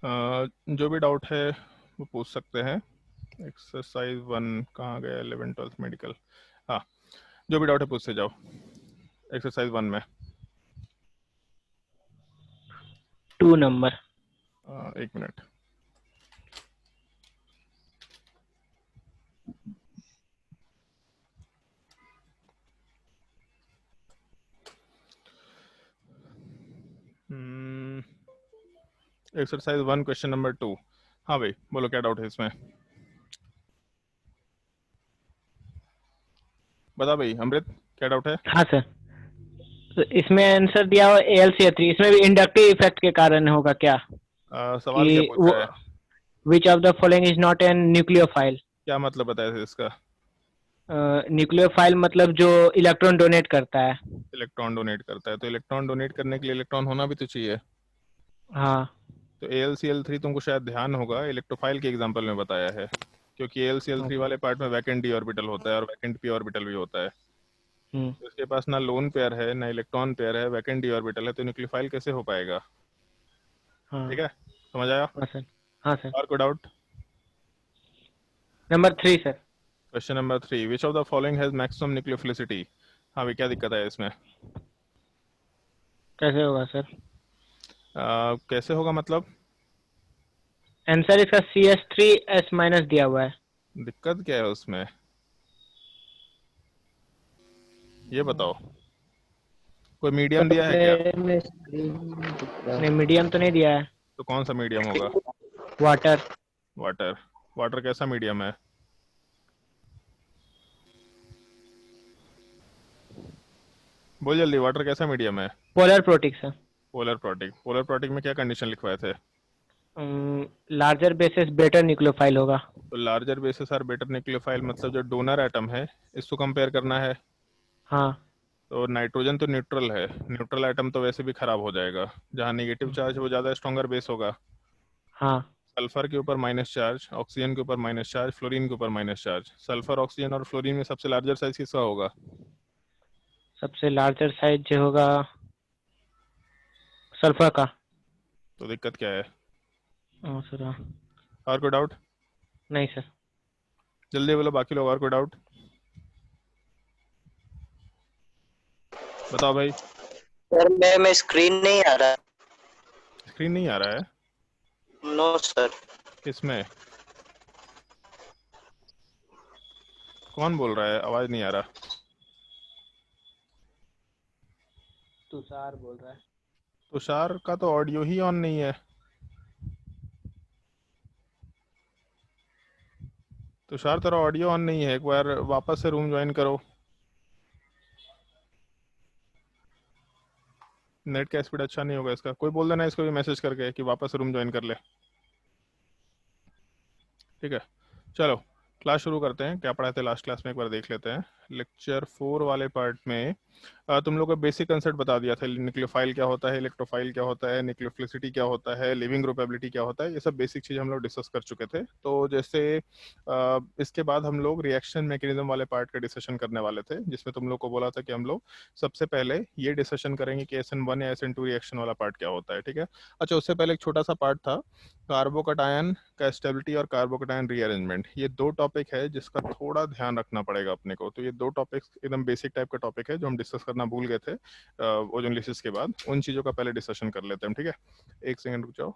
जो भी डाउट है वो पूछ सकते हैं। एक्सरसाइज 1 कहाँ गया? 11 12 मेडिकल। हाँ, जो भी डाउट है पूछते जाओ एक्सरसाइज 1 में। 2 number. 1 minute. Exercise 1 question number 2। हाँ भाई बोलो, क्या डाउट है इसमें? बता भाई अमृत, क्या डाउट है? हाँ सर, तो इसमें आंसर दिया हुआ AlCl3, इसमें भी इंडक्टिव इफेक्ट के कारण होगा क्या? सवाल क्या कि वो पूछा है? Which of the following is not an nucleophile? क्या मतलब बताया था इसका? न्यूक्लियोफाइल मतलब जो इलेक्ट्रॉन डोनेट करता है। इलेक्ट्रॉन डोनेट करता है, तो इलेक्ट्रॉन डोनेट करने के लिए इलेक्ट्रॉन होना भी तो चाहिए। हाँ। तो AlCl3 तुमको शायद ध्यान होगा इलेक्ट्रोफाइल के एग्जांपल में बताया है, क्योंकि AlCl3 ओके। वाले पार्ट में वैकेंट डी ऑर्बिटल होता है और वैकेंट पी ऑर्बिटल भी होता है। हम्म। तो इसके पास ना लोन पेयर है ना इलेक्ट्रॉन पेयर है, वैकेंट डी ऑर्बिटल है, तो न्यूक्लियोफाइल कैसे हो पाएगा? ठीक हाँ। है, समझ आया? हाँ सर। हाँ सर। और कोई doubt? Number 3 sir. Question number 3, which of the following has maximum nucleophilicity? हाँ भाई, क्या दिक्कत है इसमें? कैसे होगा सर? कैसे होगा मतलब? आंसर इसका CH3S- दिया हुआ है। दिक्कत क्या है उसमें, ये बताओ। कोई मीडियम दिया है क्या? मेरे में स्क्रीन दिख रहा नहीं, है। मीडियम तो नहीं दिया है। तो कौन सा मीडियम होगा? वाटर। वाटर। वाटर कैसा मीडियम है? बोल जल्दी, वाटर कैसा मीडियम है? Polar protic sir. Polar protic. Polar protic में क्या कंडीशन लिखवाए थे? लार्जर बेसिस बेटर न्यूक्लियोफाइल होगा। तो larger bases are better nucleophile मतलब जो डोनर एटम है इसको कंपेयर करना है। हाँ। तो नाइट्रोजन तो न्यूट्रल है, न्यूट्रल एटम तो वैसे भी खराब हो जाएगा। जहाँ नेगेटिव चार्ज वो ज़्यादा स्ट्रॉन्गर बेस होगा। हाँ। सल्फर के ऊपर माइनस चार्ज, ऑक्सीजन के ऊपर माइनस चार्ज, फ्लोरीन के ऊपर माइनस चार्ज। सल्फर, ऑक्सीजन और फ्लोरीन में सबसे लार्जर साइज किसका होगा? सबसे लार्जर साइज जो होगा सल्फर का। तो दिक्कत क्या है? हाँ सर। हाँ। और कोई डाउट? नहीं सर। जल्दी बोलो बाकी लोग, और कोई डाउट? बताओ भाई। सर मेरे में स्क्रीन नहीं आ रहा। स्क्रीन नहीं आ रहा है? No sir. किसमें? कौन बोल रहा है? आवाज़ नहीं आ रहा। तुषार बोल रहा है। तुषार का तो ऑडियो ही ऑन नहीं है। तुषार तेरा ऑडियो ऑन नहीं है, एक बार वापस से रूम ज्वाइन करो। नेट का स्पीड अच्छा नहीं होगा इसका। कोई बोल देना इसको भी मैसेज करके कि वापस रूम ज्वाइन कर ले। ठीक है, चलो क्लास शुरू करते हैं। क्या पढ़ाए थे लास्ट क्लास में एक बार देख लेते हैं। लेक्चर 4 वाले पार्ट में तुम लोग को बेसिक कंसेप्ट बता दिया था। न्यूक्लियोफाइल क्या होता है, इलेक्ट्रोफाइल क्या होता है, न्यूक्लियोफिलिसिटी क्या होता है, लिविंग ग्रुपेबिलिटी क्या होता है, ये सब बेसिक चीज़ हम लोग डिस्कस कर चुके थे। तो जैसे इसके बाद हम लोग रिएक्शन मैकेनिज्म वाले पार्ट का डिस्कशन करने वाले थे, जिसमें तुम लोग को बोला था कि हम लोग सबसे पहले ये डिस्कशन करेंगे कि SN1 या SN2 रिएक्शन वाला पार्ट क्या होता है। ठीक है, अच्छा उससे पहले एक छोटा सा पार्ट था, कार्बोकटायन का स्टेबिलिटी और कार्बोकटायन रीअरेंजमेंट। ये दो टॉपिक है जिसका थोड़ा ध्यान रखना पड़ेगा अपने को। तो ये दो टॉपिक्स एकदम बेसिक टाइप का टॉपिक है जो हम डिस्कस करना भूल गए थे ओजोन लिसिस के बाद। उन चीज़ों का पहले डिस्कशन कर लेते हैं, ठीक है? एक सेकंड रुक जाओ।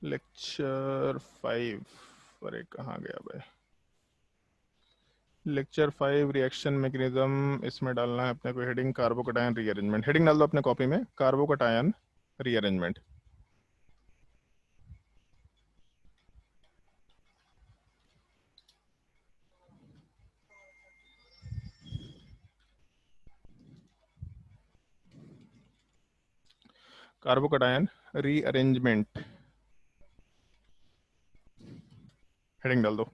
लेक्चर 5, अरे कहाँ गया भाई? लेक्चर 5 रिएक्शन मैकेनिज्म, इसमें डालना है अपने को हेडिंग कार्बोकटायन रीअरेंजमेंट। हेडिंग डाल दो अपने कॉपी में, carbocation rearrangement. Carbocation rearrangement heading डाल दो।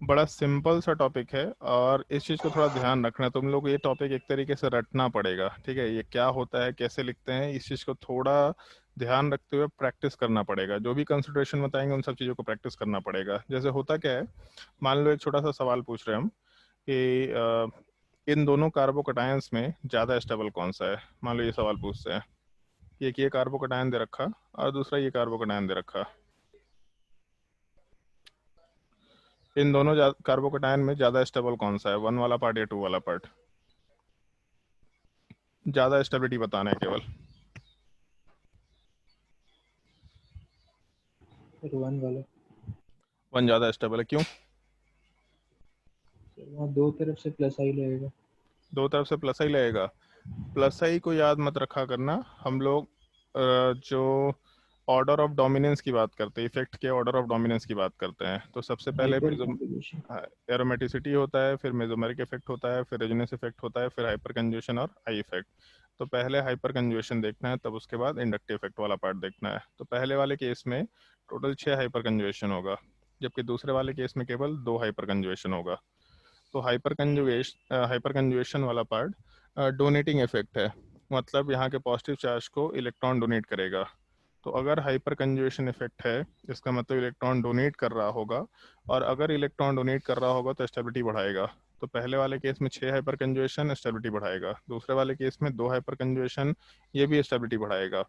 बड़ा सिंपल सा टॉपिक है और इस चीज़ को थोड़ा ध्यान रखना। तुम लोग को ये टॉपिक एक तरीके से रटना पड़ेगा, ठीक है। ये क्या होता है, कैसे लिखते हैं, इस चीज़ को थोड़ा ध्यान रखते हुए प्रैक्टिस करना पड़ेगा। जो भी कंसिडरेशन बताएंगे उन सब चीज़ों को प्रैक्टिस करना पड़ेगा। जैसे होता क्या है, मान लो एक छोटा सा सवाल पूछ रहे हैं हम कि इन दोनों कार्बोकटायंस में ज़्यादा स्टेबल कौन सा है। मान लो ये सवाल पूछते हैं, एक ये कार्बोकटायन दे रखा और दूसरा ये कार्बोकटायन दे रखा। इन दोनों कार्बोकटायन में ज़्यादा स्टेबल कौन सा है, 1 वाला पार्ट या 2 वाला पार्ट। ज़्यादा स्टेबिलिटी बताना है केवल। सर 1 वाला। 1 ज़्यादा स्टेबल है, क्यों? सर वहाँ दो तरफ से प्लस आई लगेगा। दो तरफ से प्लस आई लगेगा। प्लस आई को याद मत रखा करना। हम लोग जो ऑर्डर ऑफ डोमिनेंस की बात करते हैं, इफेक्ट के ऑर्डर ऑफ डोमिनेंस की बात करते हैं, तो सबसे पहले हाइपर कंजुगेशन। एरोमेटिसिटी होता है, फिर मेसोमेरिक इफेक्ट होता है, फिर रेजोनेंस इफेक्ट होता है, फिर हाइपर कंजुगेशन और आई इफेक्ट। तो पहले हाइपर कंजुगेशन देखना है, तब उसके बाद इंडक्टिव इफेक्ट वाला पार्ट देखना है। तो पहले वाले केस में टोटल 6 हाइपर कंजुगेशन होगा, जबकि दूसरे वाले केस में केवल 2 हाइपर कंजुगेशन होगा। तो हाइपर कंजुगेशन वाला पार्ट डोनेटिंग इफेक्ट है, मतलब यहाँ के पॉजिटिव चार्ज को इलेक्ट्रॉन डोनेट करेगा। तो अगर हाइपर कंजुगेशन इफेक्ट है, इसका मतलब इलेक्ट्रॉन डोनेट कर रहा होगा, और अगर इलेक्ट्रॉन डोनेट कर रहा होगा तो स्टेबिलिटी बढ़ाएगा। तो पहले वाले केस में 6 हाइपर कंजुगेशन, स्टेबिलिटी बढ़ाएगा। दूसरे वाले केस में 2 हाइपर कंजुगेशन, ये भी स्टेबिलिटी बढ़ाएगा।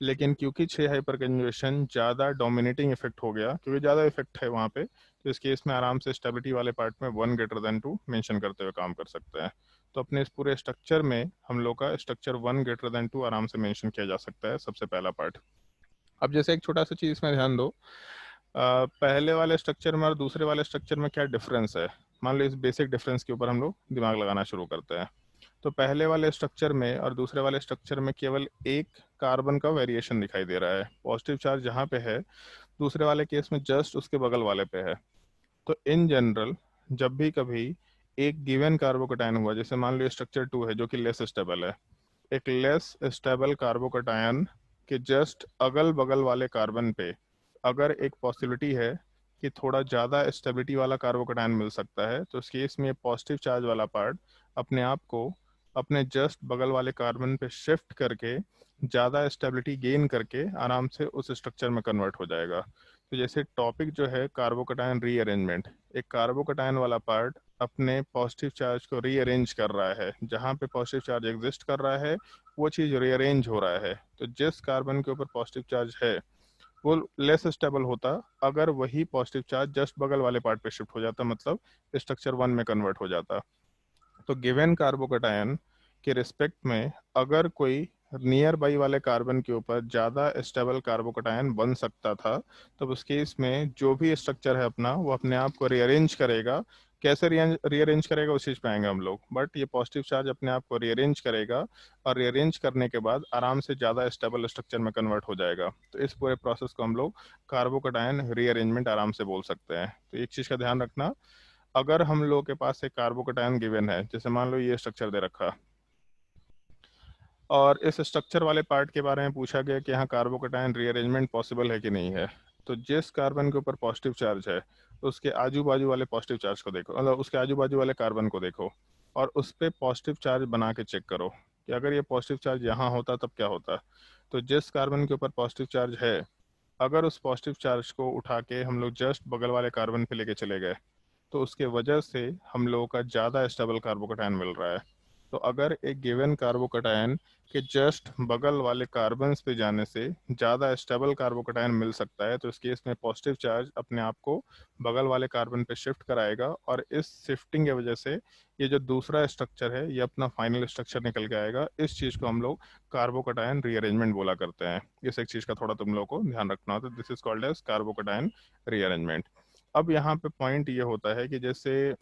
लेकिन क्योंकि 6 हाइपर कंजुगेशन ज़्यादा डोमिनेटिंग इफेक्ट हो गया, क्योंकि ज़्यादा इफेक्ट है वहाँ पे, तो इस केस में आराम से स्टेबिलिटी वाले पार्ट में 1 ग्रेटर देन 2 मेंशन करते हुए काम कर सकते हैं। तो अपने इस पूरे स्ट्रक्चर में हम लोग का स्ट्रक्चर 1 ग्रेटर देन 2 आराम से मेंशन किया जा सकता है, सबसे पहला पार्ट। अब जैसे एक छोटा सा चीज़ में ध्यान दो, पहले वाले स्ट्रक्चर में और दूसरे वाले स्ट्रक्चर में क्या डिफरेंस है। मान लो इस बेसिक डिफरेंस के ऊपर हम लोग दिमाग लगाना शुरू करते हैं। तो पहले वाले स्ट्रक्चर में और दूसरे वाले स्ट्रक्चर में केवल एक कार्बन का वेरिएशन दिखाई दे रहा है। पॉजिटिव चार्ज जहाँ पे है, दूसरे वाले केस में जस्ट उसके बगल वाले पे है। तो इन जनरल जब भी कभी एक गिवन कार्बोकटायन हुआ, जैसे मान लो स्ट्रक्चर 2 है जो कि लेस स्टेबल है, एक लेस स्टेबल कार्बोकटायन के जस्ट अगल बगल वाले कार्बन पे अगर एक पॉसिबिलिटी है कि थोड़ा ज़्यादा स्टेबिलिटी वाला कार्बोकटायन मिल सकता है, तो इस केस में पॉजिटिव चार्ज वाला पार्ट अपने आप को अपने जस्ट बगल वाले कार्बन पे शिफ्ट करके ज़्यादा स्टेबिलिटी गेन करके आराम से उस स्ट्रक्चर में कन्वर्ट हो जाएगा। तो जैसे टॉपिक जो है कार्बोकटायन रीअरेंजमेंट, एक कार्बोकटायन वाला पार्ट अपने पॉजिटिव चार्ज को रीअरेंज कर रहा है, जहाँ पे पॉजिटिव चार्ज एग्जिस्ट कर रहा है वो चीज़ रीअरेंज हो रहा है। तो जिस कार्बन के ऊपर पॉजिटिव चार्ज है वो लेस स्टेबल होता, अगर वही पॉजिटिव चार्ज जस्ट बगल वाले पार्ट पे शिफ्ट हो जाता, मतलब स्ट्रक्चर 1 में कन्वर्ट हो जाता। तो गिवन कार्बोकटायन के रिस्पेक्ट में अगर कोई नियर बाई वाले कार्बन के ऊपर ज़्यादा स्टेबल कार्बोकटायन बन सकता था, तब उस केस में जो भी स्ट्रक्चर है अपना वो अपने आप को रीअरेंज करेगा। कैसे रीअरेंज करेगा उस चीज़ पे आएंगे हम लोग, बट ये पॉजिटिव चार्ज अपने आप को रीअरेंज करेगा और रीअरेंज करने के बाद आराम से ज़्यादा स्टेबल स्ट्रक्चर में कन्वर्ट हो जाएगा। तो इस पूरे प्रोसेस को हम लोग कार्बोकटायन रीअरेंजमेंट आराम से बोल सकते हैं। तो एक चीज़ का ध्यान रखना, अगर हम लोग के पास एक कार्बोकटायन गिवन है, जैसे मान लो ये स्ट्रक्चर दे रखा और इस स्ट्रक्चर वाले पार्ट के बारे में पूछा गया कि यहाँ कार्बोकटायन रीअरेंजमेंट पॉसिबल है कि नहीं है, तो जिस कार्बन के ऊपर पॉजिटिव चार्ज है उसके आजू बाजू वाले पॉजिटिव चार्ज को देखो, मतलब उसके आजू बाजू वाले कार्बन को देखो और उस पर पॉजिटिव चार्ज बना के चेक करो कि अगर ये पॉजिटिव चार्ज यहाँ होता तब क्या होता। तो जिस कार्बन के ऊपर पॉजिटिव चार्ज है, अगर उस पॉजिटिव चार्ज को उठा के हम लोग जस्ट बगल वाले कार्बन पे लेके चले गए, तो उसके वजह से हम लोगों का ज़्यादा स्टेबल कार्बोकटायन मिल रहा है। तो अगर एक गिवन कार्बोकटायन के जस्ट बगल वाले कार्बन्स पे जाने से ज़्यादा स्टेबल कार्बोकटायन मिल सकता है, तो इस केस में पॉजिटिव चार्ज अपने आप को बगल वाले कार्बन पे शिफ्ट कराएगा और इस शिफ्टिंग की वजह से ये जो दूसरा स्ट्रक्चर है ये अपना फाइनल स्ट्रक्चर निकल के आएगा। इस चीज़ को हम लोग कार्बोकटायन रीअरेंजमेंट बोला करते हैं। इस एक चीज़ का थोड़ा तुम लोग को ध्यान रखना होता है। This is called as carbocation rearrangement. अब यहाँ पे पॉइंट ये होता है कि जैसे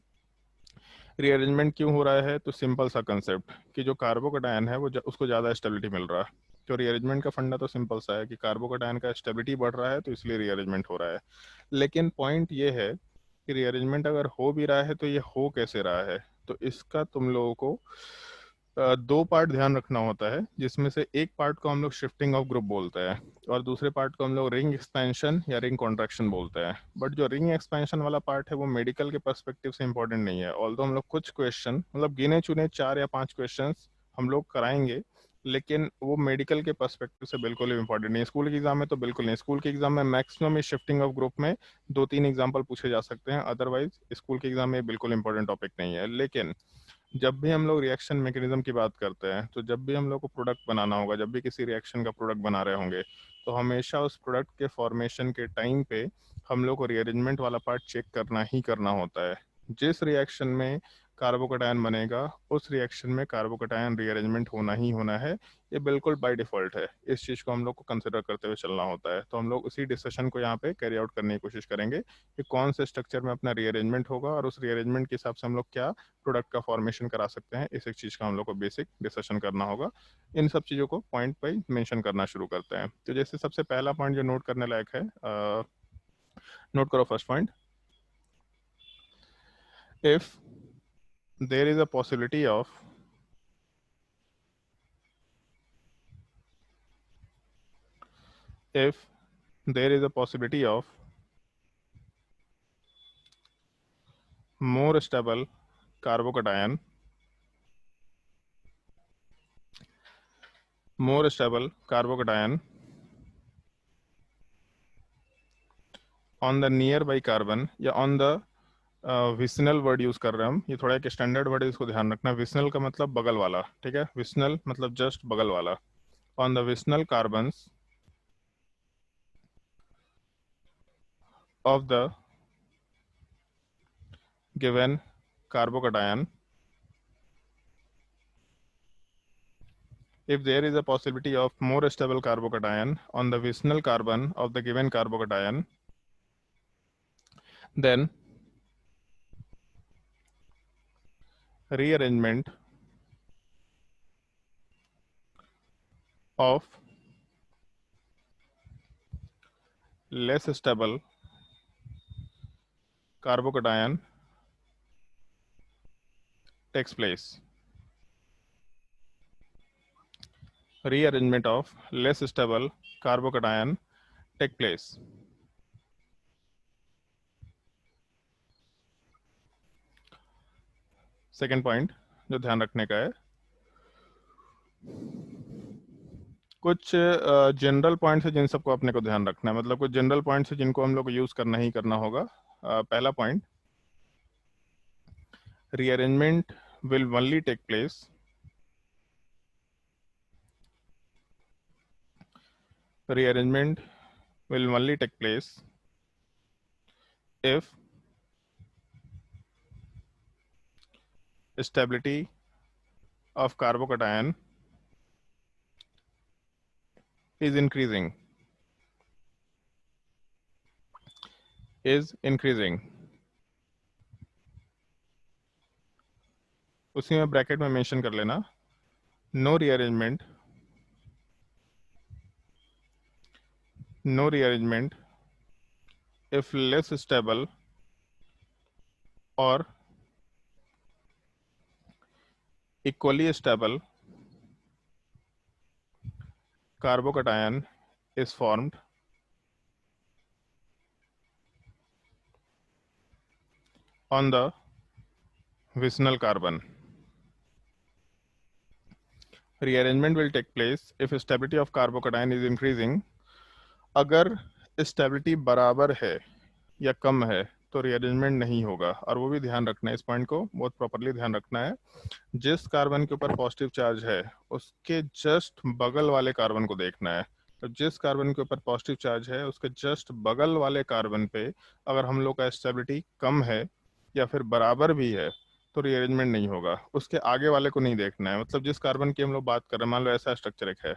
रीअरेंजमेंट क्यों हो रहा है, तो सिंपल सा कंसेप्ट कि जो कार्बोकटायन है वो उसको ज़्यादा स्टेबिलिटी मिल रहा है। तो रीअरेंजमेंट का फंडा तो सिंपल सा है कि कार्बोकटायन का स्टेबिलिटी बढ़ रहा है तो इसलिए रीअरेंजमेंट हो रहा है। लेकिन पॉइंट ये है कि रीअरेंजमेंट अगर हो भी रहा है तो ये हो कैसे रहा है, तो इसका तुम लोगों को दो पार्ट ध्यान रखना होता है, जिसमें से एक पार्ट को हम लोग शिफ्टिंग ऑफ ग्रुप बोलते हैं और दूसरे पार्ट को हम लोग रिंग एक्सपेंशन या रिंग कॉन्ट्रैक्शन बोलते हैं। बट जो रिंग एक्सपेंशन वाला पार्ट है वो मेडिकल के पर्सपेक्टिव से इंपॉर्टेंट नहीं है। ऑल्दो हम लोग कुछ क्वेश्चन, मतलब गिने चुने 4 या 5 क्वेश्चन हम लोग कराएंगे, लेकिन वो मेडिकल के पर्सपेक्टिव से बिल्कुल भी इंपॉर्टेंट नहीं है। स्कूल के एग्जाम में तो बिल्कुल नहीं। स्कूल के एग्जाम में मैक्सिमम इस शिफ्टिंग ऑफ ग्रुप में 2-3 एग्जाम्पल पूछे जा सकते हैं, अदरवाइज स्कूल के एग्जाम में बिल्कुल इंपॉर्टेंट टॉपिक नहीं है। लेकिन जब भी हम लोग रिएक्शन मैकेनिज्म की बात करते हैं, तो जब भी हम लोग को प्रोडक्ट बनाना होगा, जब भी किसी रिएक्शन का प्रोडक्ट बना रहे होंगे, तो हमेशा उस प्रोडक्ट के फॉर्मेशन के टाइम पे हम लोग को रीअरेंजमेंट वाला पार्ट चेक करना ही करना होता है। जिस रिएक्शन में कार्बोकैटायन बनेगा, उस रिएक्शन में कार्बोकैटायन रीअरेंजमेंट होना ही होना है। ये बिल्कुल बाय डिफॉल्ट है। इस चीज़ को हम लोग को कंसिडर करते हुए चलना होता है। तो हम लोग उसी डिस्कशन को यहाँ पे कैरी आउट करने की कोशिश करेंगे कि कौन से स्ट्रक्चर में अपना रीअरेंजमेंट होगा और उस रीअरेंजमेंट के हिसाब से हम लोग क्या प्रोडक्ट का फॉर्मेशन करा सकते हैं। इस एक चीज़ का हम लोग को बेसिक डिस्कशन करना होगा। इन सब चीज़ों को पॉइंट बाई मेंशन करना शुरू करते हैं। तो जैसे सबसे पहला पॉइंट जो नोट करने लायक है, नोट करो first point. If there is a possibility of if there is a possibility of more stable carbocation on the nearby carbon या on the vicinal word use कर रहे हैं हम। ये थोड़ा एक स्टैंडर्ड वर्ड है, इसको ध्यान रखना। विसनल का मतलब बगल वाला, ठीक है। विसनल मतलब जस्ट बगल वाला। On the vicinal carbons of the given carbocation, if there is a possibility of more stable carbocation on the vicinal carbon of the given carbocation, then rearrangement of less stable carbocation takes place. Rearrangement of less stable carbocation take place. Second point जो ध्यान रखने का है, कुछ general points है जिन सबको अपने को ध्यान रखना है। मतलब कुछ जनरल पॉइंट्स है जिनको हम लोग को यूज करना ही करना होगा। पहला point, rearrangement will only take place if stability of carbocation is increasing. उसी में ब्रैकेट में मेंशन कर लेना, no rearrangement if less stable or equally stable carbocation is formed on the vicinal carbon. Rearrangement will take place if stability of carbocation is increasing. अगर stability बराबर है या कम है तो रीअरेंजमेंट नहीं होगा। और वो भी ध्यान रखना है, इस पॉइंट को बहुत प्रॉपर्ली ध्यान रखना है। जिस कार्बन के ऊपर पॉजिटिव चार्ज है उसके जस्ट बगल वाले कार्बन को देखना है। तो जिस कार्बन के ऊपर पॉजिटिव चार्ज है उसके जस्ट बगल वाले कार्बन पे अगर हम लोग का स्टेबिलिटी कम है या फिर बराबर भी है तो रीअरेंजमेंट नहीं होगा। उसके आगे वाले को नहीं देखना है। मतलब जिस कार्बन की हम लोग बात कर रहे हैं, मान लो ऐसा स्ट्रक्चर एक है,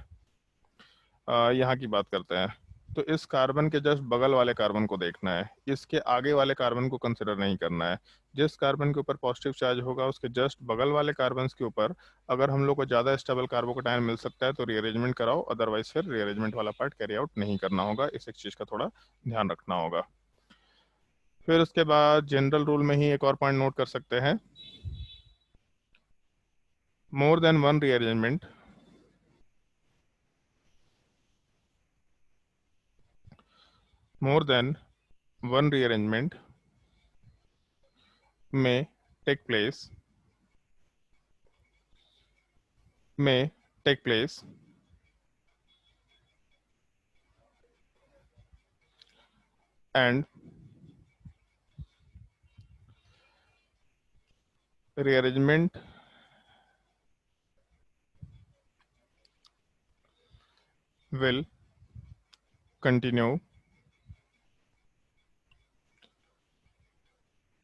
यहाँ की बात करते हैं, तो इस कार्बन के जस्ट बगल वाले कार्बन को देखना है, इसके आगे वाले कार्बन को कंसिडर नहीं करना है। जिस कार्बन के ऊपर पॉजिटिव चार्ज होगा उसके जस्ट बगल वाले कार्बन के ऊपर अगर हम लोग को ज्यादा स्टेबल कार्बोकैटायन मिल सकता है तो रीअरेंजमेंट कराओ, अदरवाइज फिर रीअरेंजमेंट वाला पार्ट कैरी आउट नहीं करना होगा। इस एक चीज का थोड़ा ध्यान रखना होगा। फिर उसके बाद जनरल रूल में ही एक और पॉइंट नोट कर सकते हैं, more than one rearrangement may take place and rearrangement will continue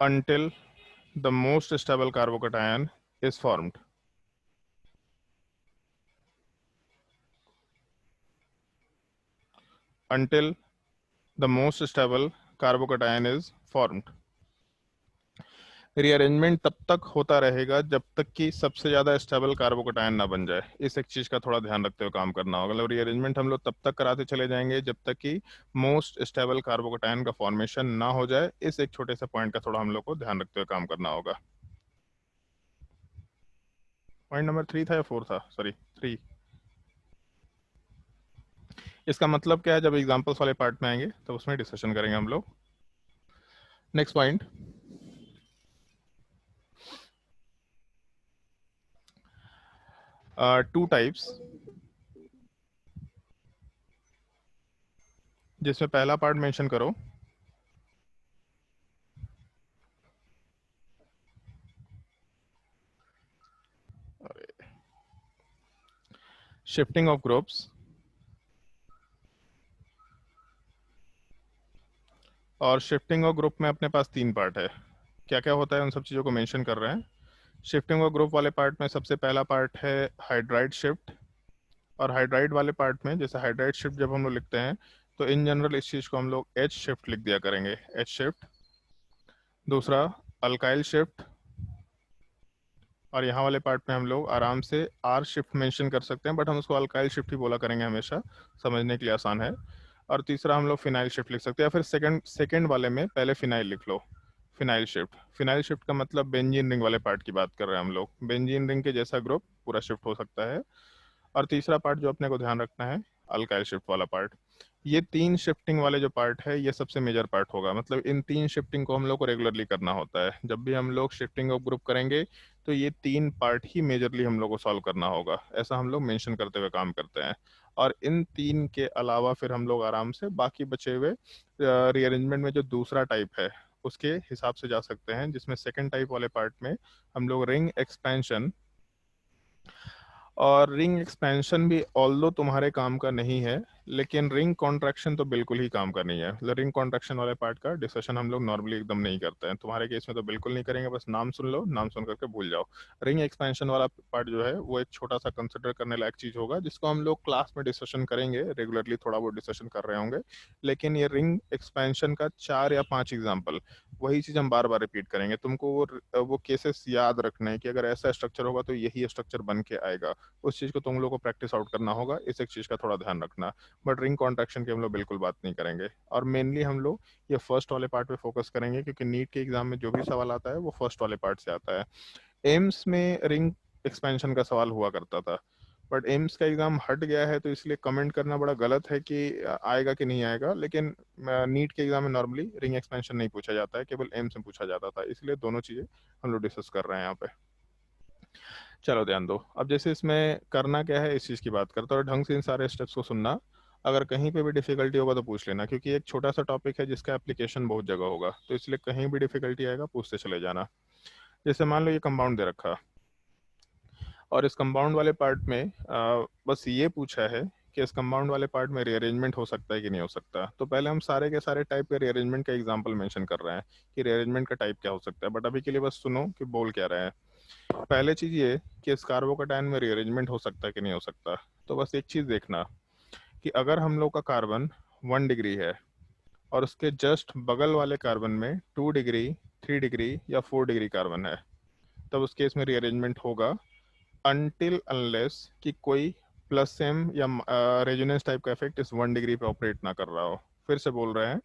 until the most stable carbocation is formed. Until the most stable carbocation is formed. Rearrangement तब तक होता रहेगा जब तक कि सबसे ज्यादा स्टेबल कार्बोकेटायन ना बन जाए। इस एक चीज का थोड़ा ध्यान रखते हुए काम करना होगा। मतलब रीअरेंजमेंट हम लोग तब तक कराते चले जाएंगे जब तक कि मोस्ट स्टेबल कार्बोकेटायन का फॉर्मेशन ना हो जाए। इस एक छोटे से पॉइंट का थोड़ा हम लोग को ध्यान रखते हुए काम करना होगा। पॉइंट नंबर 3 था या 4 था? सॉरी 3। इसका मतलब क्या है, जब एग्जांपल्स वाले पार्ट में आएंगे तो उसमें डिस्कशन करेंगे हम लोग। नेक्स्ट पॉइंट, टू टाइप्स, जिसमें पहला पार्ट मेंशन करो शिफ्टिंग ऑफ ग्रुप्स और शिफ्टिंग ऑफ ग्रुप में अपने पास 3 पार्ट है। क्या क्या होता है उन सब चीज़ों को मेंशन कर रहे हैं। शिफ्टिंग ऑफ ग्रुप वाले पार्ट में सबसे पहला पार्ट है हाइड्राइड शिफ्ट। और हाइड्राइड वाले पार्ट में जैसे हाइड्राइड शिफ्ट जब हम लोग लिखते हैं तो इन जनरल इस चीज़ को हम लोग एच शिफ्ट लिख दिया करेंगे, एच शिफ्ट। दूसरा अल्काइल शिफ्ट, और यहाँ वाले पार्ट में हम लोग आराम से आर शिफ्ट मेंशन कर सकते हैं, बट हम उसको अल्काइल शिफ्ट ही बोला करेंगे हमेशा, समझने के लिए आसान है। और तीसरा हम लोग फिनाइल शिफ्ट लिख सकते हैं, या फिर सेकंड वाले में पहले फिनाइल लिख लो, फिनाइल शिफ्ट। फिनाइल शिफ्ट का मतलब बेंजीन रिंग वाले पार्ट की बात कर रहे हैं हम लोग। बेंजीन रिंग के जैसा ग्रुप पूरा शिफ्ट हो सकता है। और तीसरा पार्ट जो अपने को ध्यान रखना है, अल्काइल शिफ्ट वाला पार्ट। ये 3 शिफ्टिंग वाले जो पार्ट है ये सबसे मेजर पार्ट होगा। मतलब इन 3 शिफ्टिंग को हम लोग को रेगुलरली करना होता है। जब भी हम लोग शिफ्टिंग ऑफ ग्रुप करेंगे तो ये 3 पार्ट ही मेजरली हम लोग को सॉल्व करना होगा, ऐसा हम लोग मेंशन करते हुए काम करते हैं। और इन 3 के अलावा फिर हम लोग आराम से बाकी बचे हुए रीअरेंजमेंट में जो दूसरा टाइप है उसके हिसाब से जा सकते हैं, जिसमें सेकेंड टाइप वाले पार्ट में हम लोग रिंग एक्सपेंशन, और रिंग एक्सपेंशन भी ऑल्दो तुम्हारे काम का नहीं है, लेकिन रिंग कॉन्ट्रैक्शन तो बिल्कुल ही काम का नहीं है। मतलब रिंग कॉन्ट्रैक्शन वाले पार्ट का डिस्कशन हम लोग नॉर्मली एकदम नहीं करते हैं। तुम्हारे केस में तो बिल्कुल नहीं करेंगे, बस नाम सुन लो, नाम सुन करके भूल जाओ। रिंग एक्सपेंशन वाला पार्ट जो है वो एक छोटा सा कंसिडर करने लायक चीज होगा, जिसको हम लोग क्लास में डिस्कशन करेंगे, रेगुलरली थोड़ा बहुत डिस्कशन कर रहे होंगे। लेकिन ये रिंग एक्सपेंशन का 4 या 5 एग्जाम्पल, वही चीज हम बार बार रिपीट करेंगे। तुमको वो केसेस याद रखना है कि अगर ऐसा स्ट्रक्चर होगा तो यही स्ट्रक्चर बन के आएगा। उस चीज को तुम लोग को प्रैक्टिस आउट करना होगा। इस एक चीज का थोड़ा ध्यान रखना। बट रिंग कॉन्ट्रैक्शन की हम लोग बिल्कुल बात नहीं करेंगे, और मेनली हम लोग ये फर्स्ट वाले पार्ट पे फोकस करेंगे, क्योंकि नीट के एग्जाम में जो भी सवाल आता है वो फर्स्ट वाले पार्ट से आता है। एम्स में रिंग एक्सपेंशन का सवाल हुआ करता था, बट एम्स का एग्जाम हट गया है, तो इसलिए कमेंट करना बड़ा गलत है कि आएगा कि नहीं आएगा। लेकिन नीट के एग्जाम में नॉर्मली रिंग एक्सपेंशन नहीं पूछा जाता है, केवल एम्स में पूछा जाता था, इसलिए दोनों चीजें हम लोग डिस्कस कर रहे हैं यहाँ पे। चलो ध्यान दो। अब जैसे इसमें करना क्या है इस चीज़ की बात करते हैं, और ढंग से इन सारे स्टेप्स को सुनना। अगर कहीं पे भी डिफिकल्टी होगा तो पूछ लेना, क्योंकि एक छोटा सा टॉपिक है जिसका एप्लीकेशन बहुत जगह होगा, तो इसलिए कहीं भी डिफिकल्टी आएगा पूछते चले जाना। जैसे मान लो ये कंपाउंड दे रखा, और इस कंपाउंड वाले पार्ट में बस ये पूछा है कि इस कंपाउंड वाले पार्ट में रीअरेंजमेंट हो सकता है कि नहीं हो सकता। तो पहले हम सारे के सारे टाइप के रीअरेंजमेंट का एग्जाम्पल मेंशन कर रहे हैं कि रीअरेंजमेंट का टाइप क्या हो सकता है, बट अभी के लिए बस सुनो कि बोल क्या रहे हैं। पहले चीज ये कि इस कार्बोकेटायन में रीअरेंजमेंट हो सकता है कि नहीं हो सकता। तो बस एक चीज देखना कि अगर हम लोग का कार्बन 1 डिग्री है और उसके जस्ट बगल वाले कार्बन में 2 डिग्री, 3 डिग्री या 4 डिग्री कार्बन है, तब उस केस में रीअरेंजमेंट होगा, अनटिल अनलेस कि कोई प्लस सेम या रेजोनेंस टाइप का इफेक्ट इस 1 डिग्री पे ऑपरेट ना कर रहा हो। फिर से बोल रहे हैं,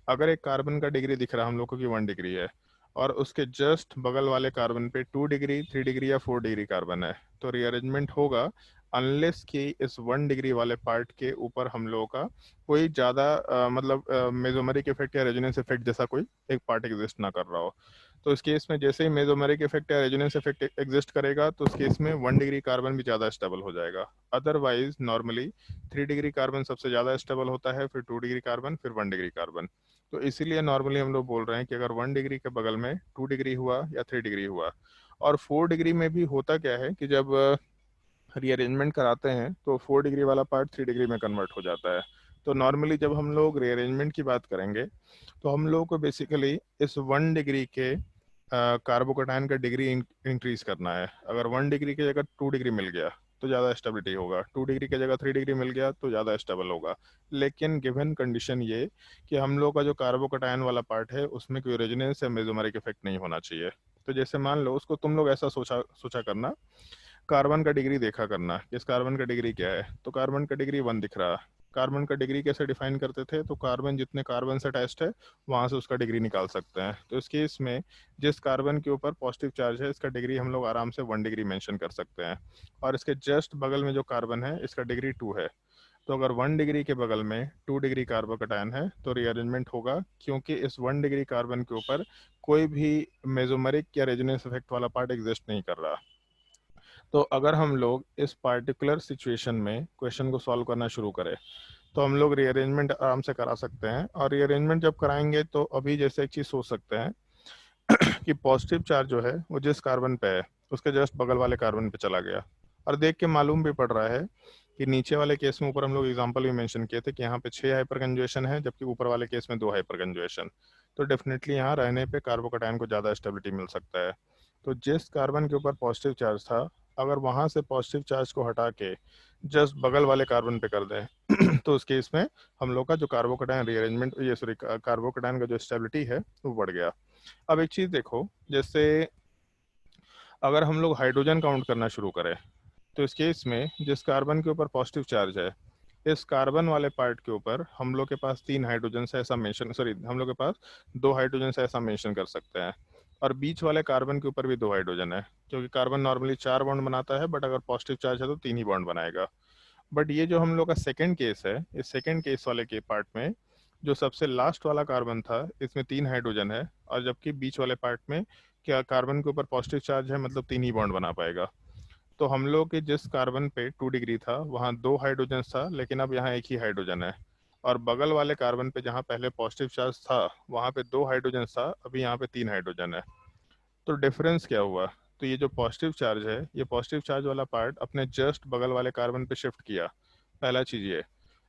अगर एक कार्बन का डिग्री दिख रहा है हम लोग को कि 1 डिग्री है, और उसके जस्ट बगल वाले कार्बन पे 2 डिग्री, 3 डिग्री या 4 डिग्री कार्बन है, तो रीअरेंजमेंट होगा अनलेस कि इस 1 डिग्री वाले पार्ट के ऊपर हम लोगों का कोई ज़्यादा मतलब मेसोमेरिक इफेक्ट या रेजोनेंस इफेक्ट जैसा कोई एक पार्ट एग्जिस्ट ना कर रहा हो। तो इस केस में जैसे ही मेसोमेरिक इफेक्ट या रेजोनेंस इफेक्ट एग्जिस्ट करेगा तो उस केस में 1 डिग्री कार्बन भी ज़्यादा स्टेबल हो जाएगा। अदरवाइज नॉर्मली 3 डिग्री कार्बन सबसे ज़्यादा स्टेबल होता है, फिर 2 डिग्री कार्बन, फिर 1 डिग्री कार्बन। तो इसीलिए नॉर्मली हम लोग बोल रहे हैं कि अगर 1 डिग्री के बगल में 2 डिग्री हुआ या 3 डिग्री हुआ, और 4 डिग्री में भी होता क्या है कि जब रीअरेंजमेंट कराते हैं तो 4 डिग्री वाला पार्ट 3 डिग्री में कन्वर्ट हो जाता है। तो नॉर्मली जब हम लोग रीअरेंजमेंट की बात करेंगे तो हम लोग को बेसिकली इस 1 डिग्री के कार्बोकैटायन का डिग्री इंक्रीज करना है। अगर 1 डिग्री की जगह 2 डिग्री मिल गया तो ज़्यादा स्टेबिलिटी होगा, 2 डिग्री की जगह 3 डिग्री मिल गया तो ज़्यादा स्टेबल होगा। लेकिन गिवन कंडीशन ये कि हम लोग का जो कार्बोकैटायन वाला पार्ट है उसमें कोई रेजोनेंस या मेसोमेरिक इफेक्ट नहीं होना चाहिए। तो जैसे मान लो उसको तुम लोग ऐसा सोचा करना, कार्बन का डिग्री देखा करना, इस कार्बन का डिग्री क्या है, तो कार्बन का डिग्री 1 दिख रहा। कार्बन का डिग्री कैसे डिफाइन करते थे, तो कार्बन जितने कार्बन से अटैच्ड है वहां से उसका डिग्री निकाल सकते हैं। तो इस केस में जिस कार्बन के ऊपर पॉजिटिव चार्ज है इसका डिग्री हम लोग आराम से 1 डिग्री मेंशन कर सकते हैं, और इसके जस्ट बगल में जो कार्बन है इसका डिग्री 2 है। तो अगर 1 डिग्री के बगल में 2 डिग्री कार्बोकैटायन है तो रीअरेंजमेंट होगा, क्योंकि इस 1 डिग्री कार्बन के ऊपर कोई भी मेसोमेरिक या रेजोनेंस इफेक्ट वाला पार्ट एग्जिस्ट नहीं कर रहा। तो अगर हम लोग इस पार्टिकुलर सिचुएशन में क्वेश्चन को सॉल्व करना शुरू करें तो हम लोग रीअरेंजमेंट आराम से करा सकते हैं। और रीअरेंजमेंट जब कराएंगे तो अभी जैसे एक चीज़ सोच सकते हैं कि पॉजिटिव चार्ज जो है वो जिस कार्बन पे है उसके जस्ट बगल वाले कार्बन पे चला गया, और देख के मालूम भी पड़ रहा है कि नीचे वाले केस में ऊपर हम लोग एग्जांपल भी मेंशन किए थे कि यहाँ पे 6 हाइपर कंजुएशन है जबकि ऊपर वाले केस में 2 हाइपर कंजुएशन। तो डेफिनेटली यहाँ रहने पे कार्बोकैटायन को ज़्यादा स्टेबिलिटी मिल सकता है। तो जिस कार्बन के ऊपर पॉजिटिव चार्ज था अगर वहाँ से पॉजिटिव चार्ज को हटा के जस्ट बगल वाले कार्बन पे कर दें तो उस केस में हम लोग का जो कार्बोकैटायन रीअरेंजमेंट, ये सॉरी कार्बोकैटायन का जो स्टेबिलिटी है वो बढ़ गया। अब एक चीज़ देखो, जैसे अगर हम लोग हाइड्रोजन काउंट करना शुरू करें तो इस केस में जिस कार्बन के ऊपर पॉजिटिव चार्ज है इस कार्बन वाले पार्ट के ऊपर हम लोग के पास 3 हाइड्रोजन से ऐसा मेंशन, सॉरी हम लोग के पास 2 हाइड्रोजन से ऐसा मेंशन कर सकते हैं, और बीच वाले कार्बन के ऊपर भी 2 हाइड्रोजन है, क्योंकि कार्बन नॉर्मली 4 बॉन्ड बनाता है बट अगर पॉजिटिव चार्ज है तो 3 ही बॉन्ड बनाएगा। बट ये जो हम लोग का सेकेंड केस है, इस सेकेंड केस वाले के पार्ट में जो सबसे लास्ट वाला कार्बन था इसमें 3 हाइड्रोजन है, और जबकि बीच वाले पार्ट में क्या कार्बन के ऊपर पॉजिटिव चार्ज है, मतलब 3 ही बॉन्ड बना पाएगा। तो हम लोग के जिस कार्बन पे 2 डिग्री था वहाँ 2 हाइड्रोजन था, लेकिन अब यहाँ एक ही हाइड्रोजन है, और बगल वाले कार्बन पे जहाँ पहले पॉजिटिव चार्ज था वहाँ पे 2 हाइड्रोजन था, अभी यहाँ पे 3 हाइड्रोजन है। तो डिफरेंस क्या हुआ, तो ये जो पॉजिटिव चार्ज है ये पॉजिटिव चार्ज वाला पार्ट अपने जस्ट बगल वाले कार्बन पे शिफ्ट किया, पहला चीज ये।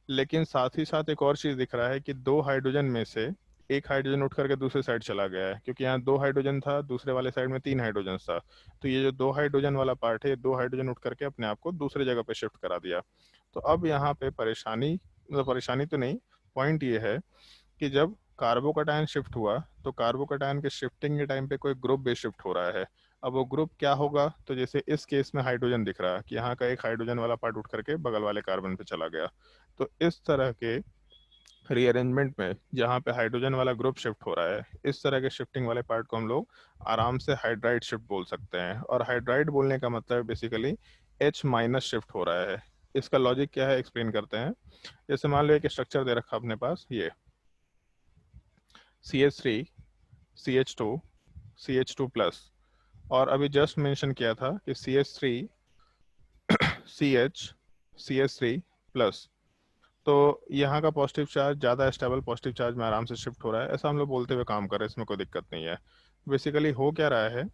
लेकिन साथ ही साथ एक और चीज दिख रहा है कि 2 हाइड्रोजन में से एक हाइड्रोजन उठ करके दूसरे साइड चला गया है, क्योंकि यहाँ 2 हाइड्रोजन था, दूसरे वाले साइड में 3 हाइड्रोजन था। तो ये जो 2 हाइड्रोजन वाला पार्ट है, ये 2 हाइड्रोजन उठ करके अपने आप को दूसरे जगह पे शिफ्ट करा दिया। तो अब यहाँ पे परेशानी, मतलब परेशानी तो नहीं, पॉइंट ये है कि जब कार्बोकैटायन शिफ्ट हुआ तो कार्बोकैटायन के शिफ्टिंग के टाइम पे कोई ग्रुप भी शिफ्ट हो रहा है। अब वो ग्रुप क्या होगा, तो जैसे इस केस में हाइड्रोजन दिख रहा है कि यहाँ का एक हाइड्रोजन वाला पार्ट उठ करके बगल वाले कार्बन पे चला गया। तो इस तरह के रीअरेंजमेंट में जहाँ पे हाइड्रोजन वाला ग्रुप शिफ्ट हो रहा है, इस तरह के शिफ्टिंग वाले पार्ट को हम लोग आराम से हाइड्राइड शिफ्ट बोल सकते हैं। और हाइड्राइड बोलने का मतलब बेसिकली H माइनस शिफ्ट हो रहा है। इसका लॉजिक क्या है एक्सप्लेन करते हैं। जैसे मान लो एक स्ट्रक्चर दे रखा अपने पास, ये CH3 CH2 CH2 प्लस, और अभी जस्ट मेंशन किया था कि CH3 CH CH3 प्लस। तो यहाँ का पॉजिटिव चार्ज ज़्यादा स्टेबल पॉजिटिव चार्ज में आराम से शिफ्ट हो रहा है, ऐसा हम लोग बोलते हुए काम कर रहे हैं, इसमें कोई दिक्कत नहीं है। बेसिकली हो क्या रहा है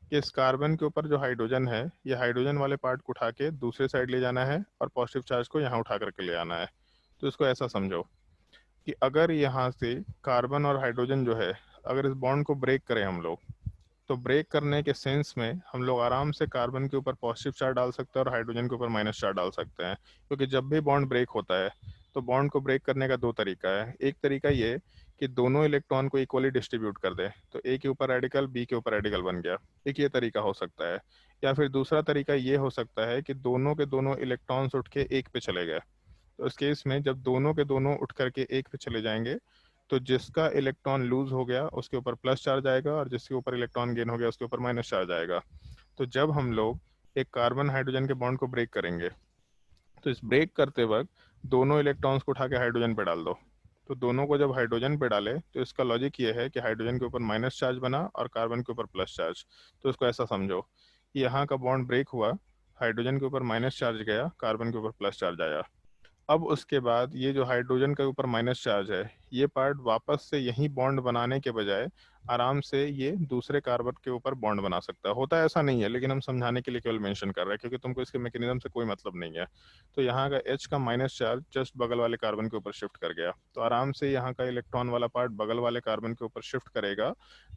कि इस कार्बन के ऊपर जो हाइड्रोजन है ये हाइड्रोजन वाले पार्ट को उठा के दूसरे साइड ले जाना है और पॉजिटिव चार्ज को यहाँ उठा करके ले आना है। तो इसको ऐसा समझो कि अगर यहाँ से कार्बन और हाइड्रोजन जो है अगर इस बॉन्ड को ब्रेक करें हम लोग, तो ब्रेक करने के सेंस में हम लोग आराम से कार्बन के ऊपर पॉजिटिव चार्ज डाल सकते हैं और हाइड्रोजन के ऊपर माइनस चार्ज डाल सकते हैं। क्योंकि जब भी बॉन्ड ब्रेक होता है तो बॉन्ड को ब्रेक करने का 2 तरीका है। एक तरीका ये कि दोनों इलेक्ट्रॉन को इक्वली डिस्ट्रीब्यूट कर दे, तो ए के ऊपर रेडिकल बी के ऊपर रेडिकल बन गया, एक ये तरीका हो सकता है। या फिर दूसरा तरीका ये हो सकता है कि दोनों के दोनों इलेक्ट्रॉन्स उठ के एक पे चले गए। तो इस केस में जब दोनों के दोनों उठ करके एक पे चले जाएंगे तो जिसका इलेक्ट्रॉन लूज हो गया उसके ऊपर प्लस चार्ज आएगा और जिसके ऊपर इलेक्ट्रॉन गेन हो गया उसके ऊपर माइनस चार्ज आएगा। तो जब हम लोग एक कार्बन हाइड्रोजन के बॉन्ड को ब्रेक करेंगे तो इस ब्रेक करते वक्त दोनों इलेक्ट्रॉन्स को उठा के हाइड्रोजन पे डाल दो। तो दोनों को जब हाइड्रोजन पे डाले तो इसका लॉजिक ये है कि हाइड्रोजन के ऊपर माइनस चार्ज बना और कार्बन के ऊपर प्लस चार्ज। तो इसको ऐसा समझो कि यहाँ का बॉन्ड ब्रेक हुआ, हाइड्रोजन के ऊपर माइनस चार्ज गया, कार्बन के ऊपर प्लस चार्ज आया। अब उसके बाद ये जो हाइड्रोजन के ऊपर माइनस चार्ज है ये पार्ट वापस से यही बॉन्ड बनाने के बजाय आराम से ये दूसरे कार्बन के ऊपर बॉन्ड बना सकता है। होता है ऐसा नहीं है, लेकिन हम समझाने के लिए केवल मेंशन कर रहे हैं क्योंकि तुमको इसके मैकेनिज्म से कोई मतलब नहीं है। तो यहाँ का H का माइनस चार्ज जस्ट बगल वाले कार्बन के ऊपर शिफ्ट कर गया, तो आराम से यहाँ का इलेक्ट्रॉन वाला पार्ट बगल वाले कार्बन के ऊपर शिफ्ट करेगा।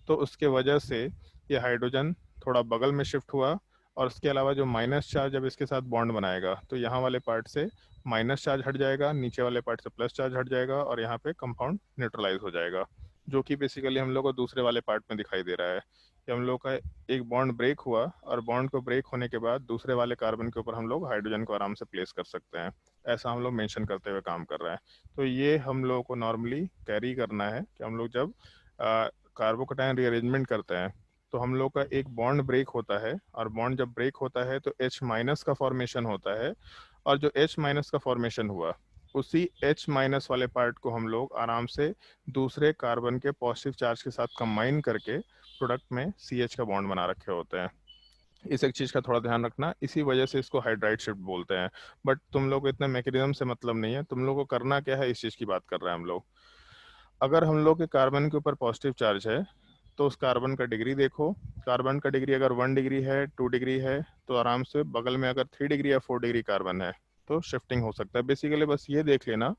तो उसके वजह से ये हाइड्रोजन थोड़ा बगल में शिफ्ट हुआ और उसके अलावा जो माइनस चार्ज जब इसके साथ बॉन्ड बनाएगा तो यहाँ वाले पार्ट से माइनस चार्ज हट जाएगा, नीचे वाले पार्ट से प्लस चार्ज हट जाएगा और यहाँ पे कंपाउंड न्यूट्रलाइज हो जाएगा। जो कि बेसिकली हम लोग को दूसरे वाले पार्ट में दिखाई दे रहा है कि हम लोग का एक बॉन्ड ब्रेक हुआ और बॉन्ड को ब्रेक होने के बाद दूसरे वाले कार्बन के ऊपर हम लोग हाइड्रोजन को आराम से प्लेस कर सकते हैं। ऐसा हम लोग मेंशन करते हुए काम कर रहे हैं। तो ये हम लोग को नॉर्मली कैरी करना है कि हम लोग जब कार्बोकैटायन रीअरेंजमेंट करते हैं तो हम लोग का एक बॉन्ड ब्रेक होता है और बॉन्ड जब ब्रेक होता है तो H माइनस का फॉर्मेशन होता है और जो H माइनस का फॉर्मेशन हुआ उसी H माइनस वाले पार्ट को हम लोग आराम से दूसरे कार्बन के पॉजिटिव चार्ज के साथ कंबाइन करके प्रोडक्ट में CH का बॉन्ड बना रखे होते हैं। इस एक चीज़ का थोड़ा ध्यान रखना, इसी वजह से इसको हाइड्राइड शिफ्ट बोलते हैं। बट तुम लोग को इतने मैकेनिज्म से मतलब नहीं है, तुम लोग को करना क्या है इस चीज़ की बात कर रहे हैं हम लोग। अगर हम लोग के कार्बन के ऊपर पॉजिटिव चार्ज है तो उस कार्बन का डिग्री देखो। कार्बन का डिग्री अगर 1 डिग्री है, 2 डिग्री है तो आराम से बगल में अगर 3 डिग्री या 4 डिग्री कार्बन है तो शिफ्टिंग हो सकता है। बेसिकली बस ये देख लेना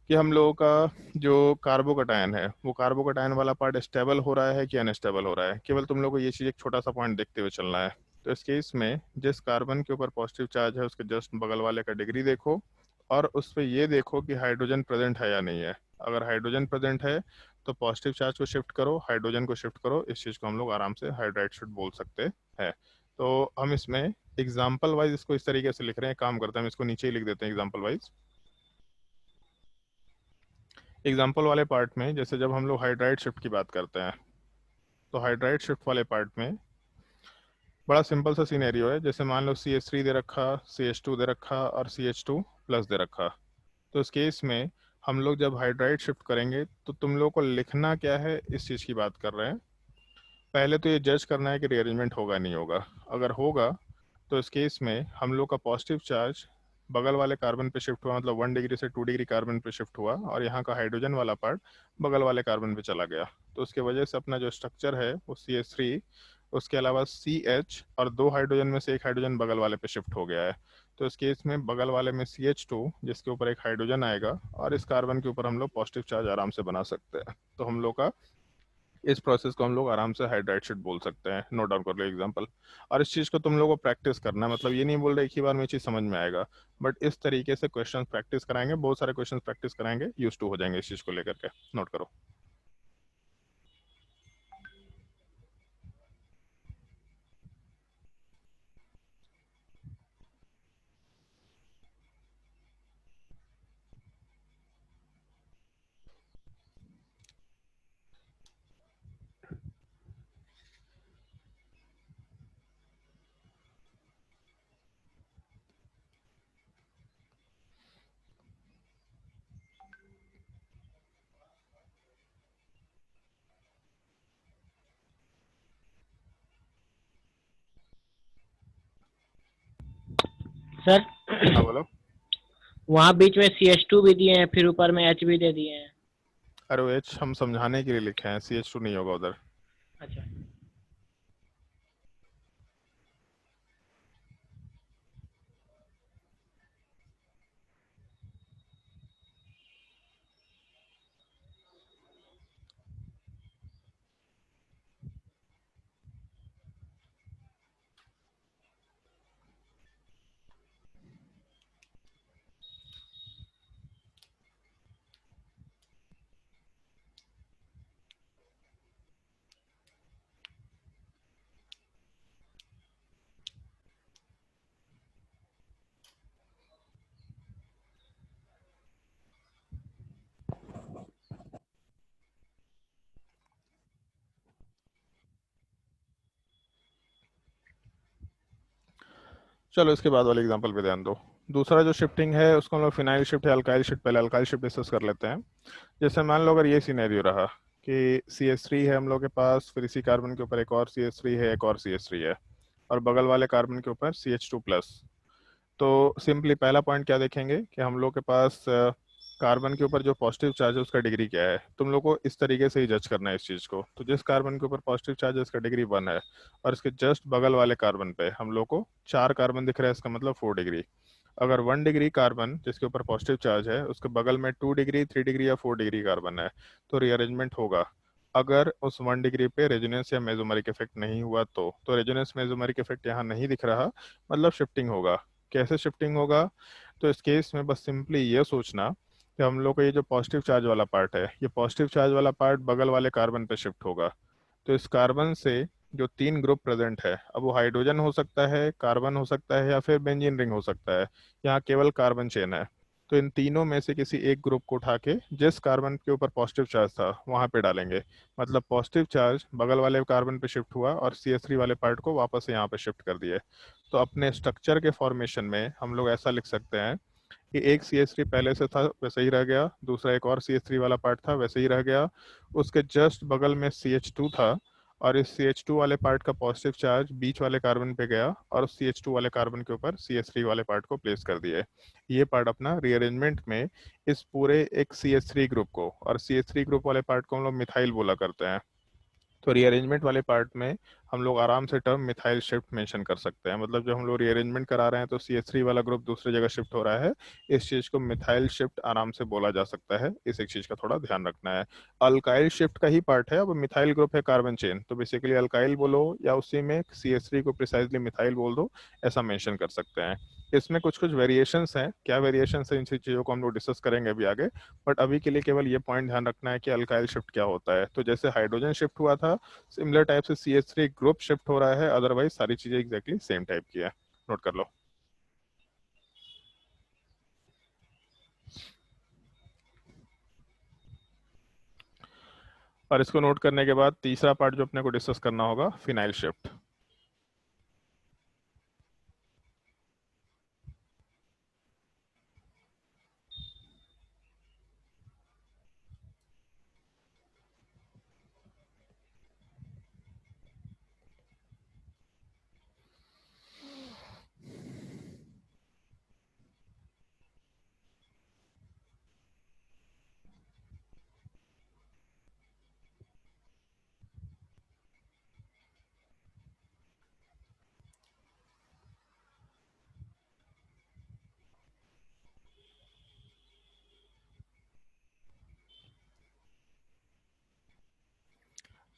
कि हम लोगों का जो कार्बोकैटायन है वो कार्बोकैटायन वाला पार्ट स्टेबल हो रहा है कि अनस्टेबल हो रहा है। केवल तुम लोग को ये चीज़ एक छोटा सा पॉइंट देखते हुए चलना है। तो इस केस में जिस कार्बन के ऊपर पॉजिटिव चार्ज है उसके जस्ट बगल वाले का डिग्री देखो और उस पर ये देखो कि हाइड्रोजन प्रेजेंट है या नहीं है। अगर हाइड्रोजन प्रेजेंट है तो पॉजिटिव चार्ज को शिफ्ट करो, हाइड्रोजन को शिफ्ट करो। इस चीज़ को हम लोग आराम से हाइड्राइड शिफ्ट बोल सकते हैं। तो हम इसमें एग्जाम्पल वाइज इसको इस तरीके से लिख रहे हैं, काम करते हैं हम इसको नीचे ही लिख देते हैं एग्जाम्पल वाइज। एग्जाम्पल वाले पार्ट में जैसे जब हम लोग हाइड्राइड शिफ्ट की बात करते हैं तो हाइड्राइड शिफ्ट वाले पार्ट में बड़ा सिंपल सा सीनेरियो है। जैसे मान लो CH3 दे रखा, CH2 दे रखा और CH2 प्लस दे रखा। तो इस केस में हम लोग जब हाइड्राइड शिफ्ट करेंगे तो तुम लोग को लिखना क्या है इस चीज़ की बात कर रहे हैं। पहले तो ये जज करना है कि रीअरेंजमेंट होगा नहीं होगा। अगर होगा तो इस केस में हम लोग का पॉजिटिव चार्ज बगल वाले कार्बन पे शिफ्ट हुआ, मतलब 1 डिग्री से 2 डिग्री कार्बन पे शिफ्ट हुआ और यहाँ का हाइड्रोजन वाला पार्ट बगल वाले कार्बन पे चला गया। तो उसके वजह से अपना जो स्ट्रक्चर है वो CH3, उसके अलावा CH और 2 हाइड्रोजन में से एक हाइड्रोजन बगल वाले पे शिफ्ट हो गया है। तो इस केस में बगल वाले में CH2 जिसके ऊपर एक हाइड्रोजन आएगा और इस कार्बन के ऊपर हम लोग पॉजिटिव चार्ज आराम से बना सकते हैं। तो हम लोग का इस प्रोसेस को हम लोग आराम से हाइड्राइड शीट बोल सकते हैं। नोट डाउन कर लो एग्जांपल। और इस चीज़ को तुम लोगों को प्रैक्टिस करना है, मतलब ये नहीं बोल रहे एक ही बार में चीज़ समझ में आएगा, बट इस तरीके से क्वेश्चन प्रैक्टिस कराएंगे, बहुत सारे क्वेश्चन प्रैक्टिस कराएंगे, यूज टू हो जाएंगे इस चीज़ को लेकर के। नोट करो। सर हाँ बोलो। वहाँ बीच में CH2 भी दिए हैं, फिर ऊपर में H भी दे दिए हैं। अरे H हम समझाने के लिए लिखे हैं, CH2 नहीं होगा उधर। अच्छा, चलो इसके बाद वाले एग्जांपल पे ध्यान दो। दूसरा जो शिफ्टिंग है उसको हम लोग फिनाइल शिफ्ट या अल्काइल शिफ्ट, पहले अल्काइल शिफ्ट डिस्कस कर लेते हैं। जैसे मान लो अगर ये सिनेरियो रहा कि CH3 है हम लोग के पास, फिर इसी कार्बन के ऊपर एक और CH3 है, एक और CH3 है, और बगल वाले कार्बन के ऊपर CH2 प्लस। तो सिंपली पहला पॉइंट क्या देखेंगे कि हम लोग के पास कार्बन के ऊपर जो पॉजिटिव चार्ज है उसका डिग्री क्या है। तुम लोग को इस तरीके से ही जज करना है इस चीज़ को। तो जिस कार्बन के ऊपर पॉजिटिव चार्ज है इसका डिग्री 1 है, और इसके जस्ट बगल वाले कार्बन पे हम लोग को 4 कार्बन दिख रहा है, इसका मतलब 4 डिग्री। अगर 1 डिग्री कार्बन जिसके ऊपर पॉजिटिव चार्ज है उसके बगल में 2 डिग्री, 3 डिग्री या 4 डिग्री कार्बन है, तो रीअरेंजमेंट होगा। अगर उस 1 डिग्री पे रेजोनेंस या मेसोमेरिक इफेक्ट नहीं हुआ तो रेजोनेंस मेसोमेरिक इफेक्ट यहाँ नहीं दिख रहा, मतलब शिफ्टिंग होगा। कैसे शिफ्टिंग होगा? तो इस केस में बस सिंपली ये सोचना कि हम लोग का ये जो पॉजिटिव चार्ज वाला पार्ट है, ये पॉजिटिव चार्ज वाला पार्ट बगल वाले कार्बन पे शिफ्ट होगा। तो इस कार्बन से जो 3 ग्रुप प्रेजेंट है, अब वो हाइड्रोजन हो सकता है, कार्बन हो सकता है, या फिर बेंजीन रिंग हो सकता है। यहाँ केवल कार्बन चेन है। तो इन तीनों में से किसी एक ग्रुप को उठा के जिस कार्बन के ऊपर पॉजिटिव चार्ज था वहां पे डालेंगे। मतलब पॉजिटिव चार्ज बगल वाले कार्बन पे शिफ्ट हुआ और CH3 वाले पार्ट को वापस यहाँ पे शिफ्ट कर दिए। तो अपने स्ट्रक्चर के फॉर्मेशन में हम लोग ऐसा लिख सकते हैं कि एक CH3 पहले से था वैसे ही रह गया, दूसरा एक और CH3 वाला पार्ट था वैसे ही रह गया, उसके जस्ट बगल में CH2 था, और इस CH2 वाले पार्ट का पॉजिटिव चार्ज बीच वाले कार्बन पे गया और उस CH2 वाले कार्बन के ऊपर CH3 वाले पार्ट को प्लेस कर दिए। ये पार्ट अपना रीअरेंजमेंट में इस पूरे एक CH3 ग्रुप को, और CH3 ग्रुप वाले पार्ट को हम लोग मिथाइल बोला करते हैं। तो रीअरेंजमेंट वाले पार्ट में हम लोग आराम से टर्म मिथाइल शिफ्ट मेंशन कर सकते हैं। मतलब जब हम लोग रीअरेंजमेंट करा रहे हैं तो CH3 वाला ग्रुप दूसरी जगह शिफ्ट हो रहा है, इस चीज को मिथाइल शिफ्ट आराम से बोला जा सकता है। इस एक चीज का थोड़ा ध्यान रखना है। अल्काइल शिफ्ट का ही पार्ट है, अब मिथाइल ग्रुप है कार्बन चेन, तो बेसिकली अल्काइल बोलो या उसी में CH3 को प्रिसाइजली मिथाइल बोल दो, ऐसा मेंशन कर सकते हैं। इसमें कुछ कुछ वेरिएशंस हैं, क्या वेरिएशंस हैं इन चीज़ों को हम लोग डिस्कस करेंगे अभी आगे। बट अभी के लिए केवल ये पॉइंट ध्यान रखना है कि अल्काइल शिफ्ट क्या होता है। तो जैसे हाइड्रोजन शिफ्ट हुआ था, सिमिलर टाइप से CH3 ग्रुप शिफ्ट हो रहा है, अदरवाइज सारी चीजें एग्जैक्टली सेम टाइप की है। नोट कर लो। और इसको नोट करने के बाद तीसरा पार्ट जो अपने को डिस्कस करना होगा, फिनाइल शिफ्ट।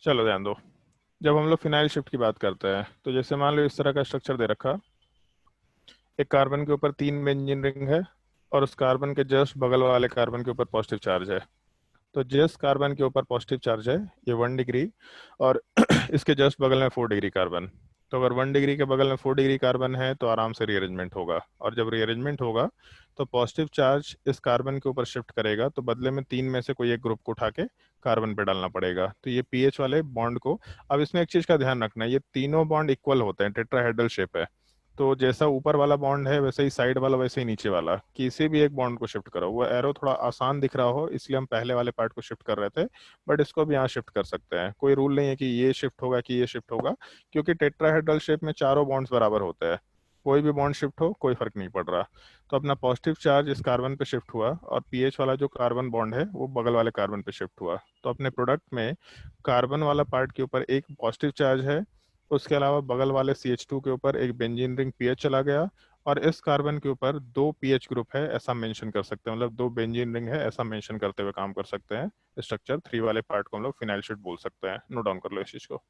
चलो ध्यान दो। जब हम लोग फिनाइल शिफ्ट की बात करते हैं तो जैसे मान लो इस तरह का स्ट्रक्चर दे रखा, एक कार्बन के ऊपर 3 बेंजीन रिंग है, और उस कार्बन के जस्ट बगल वाले कार्बन के ऊपर पॉजिटिव चार्ज है। तो जिस कार्बन के ऊपर पॉजिटिव चार्ज है ये 1 डिग्री, और इसके जस्ट बगल में 4 डिग्री कार्बन। तो अगर 1 डिग्री के बगल में 4 डिग्री कार्बन है तो आराम से रीअरेंजमेंट होगा, और जब रीअरेंजमेंट होगा तो पॉजिटिव चार्ज इस कार्बन के ऊपर शिफ्ट करेगा, तो बदले में 3 में से कोई एक ग्रुप को उठा के कार्बन पे डालना पड़ेगा। तो ये पीएच वाले बॉन्ड को, अब इसमें एक चीज का ध्यान रखना है, ये तीनों बॉन्ड इक्वल होते हैं, टेट्राहेड्रल शेप है। तो जैसा ऊपर वाला बॉन्ड है वैसे ही साइड वाला, वैसे ही नीचे वाला, किसी भी एक बॉन्ड को शिफ्ट करो। वो एरो थोड़ा आसान दिख रहा हो इसलिए हम पहले वाले पार्ट को शिफ्ट कर रहे थे, बट इसको भी यहाँ शिफ्ट कर सकते हैं। कोई रूल नहीं है कि ये शिफ्ट होगा कि ये शिफ्ट होगा, क्योंकि टेट्राहेड्रल शेप में चारों बॉन्ड्स बराबर होते हैं। कोई भी बॉन्ड शिफ्ट हो कोई फर्क नहीं पड़ रहा। तो अपना पॉजिटिव चार्ज इस कार्बन पे शिफ्ट हुआ, और पीएच वाला जो कार्बन बॉन्ड है वो बगल वाले कार्बन पे शिफ्ट हुआ। तो अपने प्रोडक्ट में कार्बन वाला पार्ट के ऊपर एक पॉजिटिव चार्ज है, उसके अलावा बगल वाले CH2 के ऊपर एक बेंजीन रिंग पीएच चला गया, और इस कार्बन के ऊपर 2 पीएच ग्रुप है ऐसा मेंशन कर सकते हैं। मतलब 2 बेंजीन रिंग है ऐसा मेंशन करते हुए काम कर सकते हैं। स्ट्रक्चर 3 वाले पार्ट को हम लोग फिनाइल शीट बोल सकते हैं। नोट डाउन कर लो इस चीज को।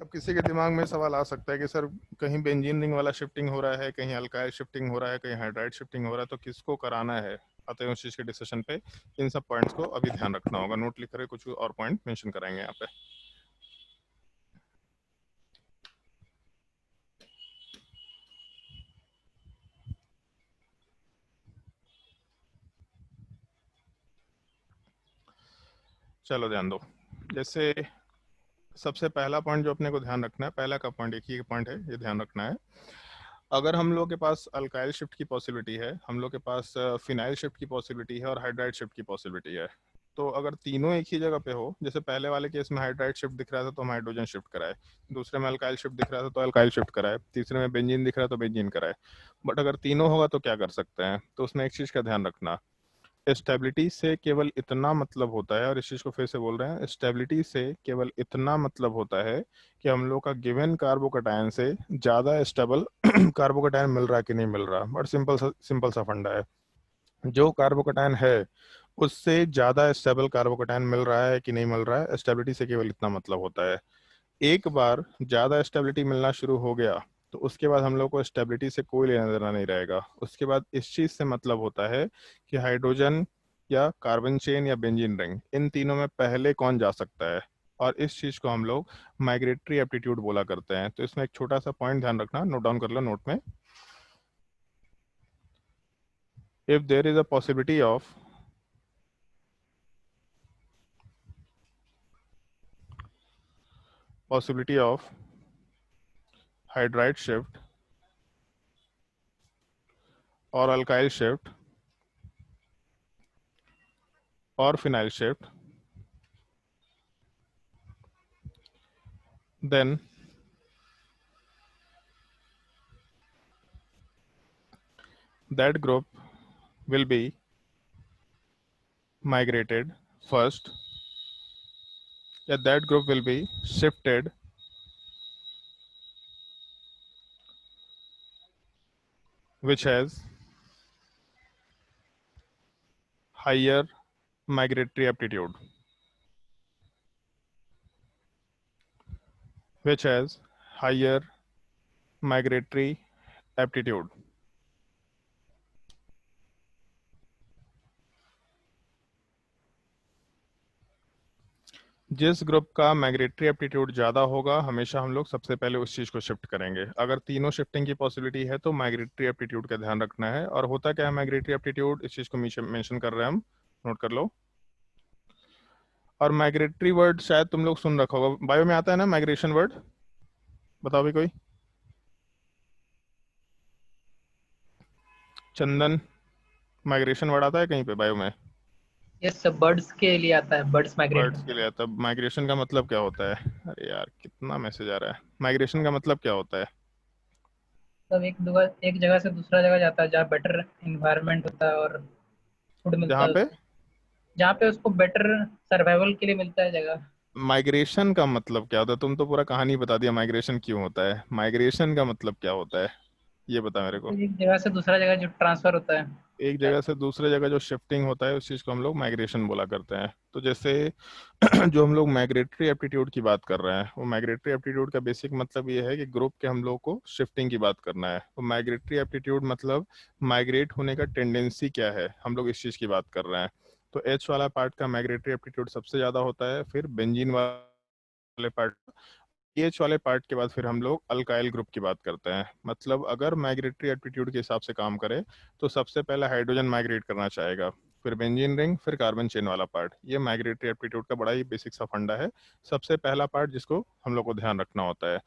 अब किसी के दिमाग में सवाल आ सकता है कि सर कहीं बेंजीन रिंग वाला शिफ्टिंग हो रहा है, कहीं अल्काइल शिफ्टिंग हो रहा है, कहीं हाइड्राइड शिफ्टिंग हो रहा है, तो किसको कराना है। आते हैं उस चीज़ के डिस्कशन पे। इन सब पॉइंट्स को अभी ध्यान रखना होगा। नोट लिख कर कुछ और पॉइंट मेंशन कराएंगे यहाँ पे। चलो ध्यान दो। जैसे सबसे पहला पॉइंट जो अपने को ध्यान रखना है, पहला का पॉइंट एक ही पॉइंट है, ये ध्यान रखना है। अगर हम लोग के पास अल्काइल शिफ्ट की पॉसिबिलिटी है, हम लोग के पास फिनाइल शिफ्ट की पॉसिबिलिटी है और हाइड्राइड शिफ्ट की पॉसिबिलिटी है, तो अगर तीनों एक ही जगह पे हो, जैसे पहले वाले केस में हाइड्राइड शिफ्ट दिख रहा था तो हम हाइड्रोजन शिफ्ट कराए, दूसरे में अल्काइल शिफ्ट दिख रहा था तो अल्काइल शिफ्ट कराए, तीसरे में बेंजीन दिख रहा है तो बेंजीन कराए। बट अगर तीनों होगा तो क्या कर सकते हैं, तो उसमें एक चीज़ का ध्यान रखना, स्टेबिलिटी से केवल इतना मतलब होता है, और इस चीज़ को फिर से बोल रहे हैं, स्टेबिलिटी से केवल इतना मतलब होता है कि हम लोग का गिवन कार्बोकटायन से ज़्यादा स्टेबल कार्बोकटायन मिल रहा है कि नहीं मिल रहा। बट सिंपल सा फंडा है, जो कार्बोकटायन है उससे ज़्यादा स्टेबल कार्बोकटायन मिल रहा है कि नहीं मिल रहा है, स्टेबिलिटी से केवल इतना मतलब होता है। एक बार ज़्यादा स्टेबिलिटी मिलना शुरू हो गया तो उसके बाद हम लोग को स्टेबिलिटी से कोई लेना देना नहीं रहेगा। उसके बाद इस चीज़ से मतलब होता है कि हाइड्रोजन या कार्बन चेन या बेंजीन रिंग, इन तीनों में पहले कौन जा सकता है, और इस चीज़ को हम लोग माइग्रेटरी एप्टीट्यूड बोला करते हैं। तो इसमें एक छोटा सा पॉइंट ध्यान रखना, नोट डाउन कर लो नोट में। If there is a possibility of hydride shift और अल्काइल शिफ्ट और phenyl shift, then that group will be migrated first, yeah, that group will be shifted which has higher migratory aptitude, which has higher migratory aptitude। जिस group का migratory aptitude ज़्यादा होगा हमेशा हम लोग सबसे पहले उस चीज़ को शिफ्ट करेंगे। अगर तीनों शिफ्टिंग की पॉसिबिलिटी है तो माइग्रेटरी एप्टीट्यूड का ध्यान रखना है। और होता क्या है माइग्रेटरी एप्टीट्यूड, इस चीज़ को मेंशन कर रहे हैं हम, नोट कर लो। और माइग्रेटरी वर्ड शायद तुम लोग सुन रखा होगा, बायो में आता है ना माइग्रेशन वर्ड, बताओ भी कोई। चंदन, माइग्रेशन वर्ड आता है कहीं पे बायो में? यस सर, बर्ड्स के लिए आता है, बर्ड्स माइग्रेट बर्ड्स के लिए आता है। माइग्रेशन का मतलब क्या होता है? अरे यार कितना मैसेज आ रहा है। माइग्रेशन का मतलब क्या होता है? सब एक जगह से दूसरा जगह जाता है जहाँ बेटर इन्वायरमेंट होता है और फूड मिलता जहाँ है पे उसको, जहाँ पे उसको बेटर सर्वाइवल के लिए मिलता है जगह। माइग्रेशन का मतलब क्या होता है? तुम तो पूरा कहानी बता दिया माइग्रेशन क्यों होता है। माइग्रेशन का मतलब क्या होता है ये बता मेरे को। एक जगह से दूसरा जगह जो ट्रांसफर होता है। एक जगह से दूसरे जगह जो शिफ्टिंग होता है उस चीज़ को हम लोग माइग्रेशन बोला करते हैं। तो जैसे जो हम लोग माइग्रेटरी एप्टीट्यूड की बात कर रहे हैं, वो माइग्रेटरी एप्टीट्यूड का बेसिक मतलब ये है कि ग्रुप के हम लोग को शिफ्टिंग की बात करना है। तो माइग्रेटरी एप्टीट्यूड मतलब माइग्रेट होने का टेंडेंसी क्या है, हम लोग इस चीज़ की बात कर रहे हैं। तो एच वाला पार्ट का माइग्रेटरी एप्टीट्यूड सबसे ज़्यादा होता है, फिर बेंजीन वाले पार्ट, पीएच वाले पार्ट के बाद फिर हम लोग अल्काइल ग्रुप की बात करते हैं। मतलब अगर माइग्रेटरी एप्टीट्यूड के हिसाब से काम करे तो सबसे पहले हाइड्रोजन माइग्रेट करना चाहेगा, फिर बेंजीन रिंग, फिर कार्बन चेन वाला पार्ट। ये माइग्रेटरी एप्टीट्यूड का बड़ा ही बेसिक सा फंडा है, सबसे पहला पार्ट जिसको हम लोग को ध्यान रखना होता है।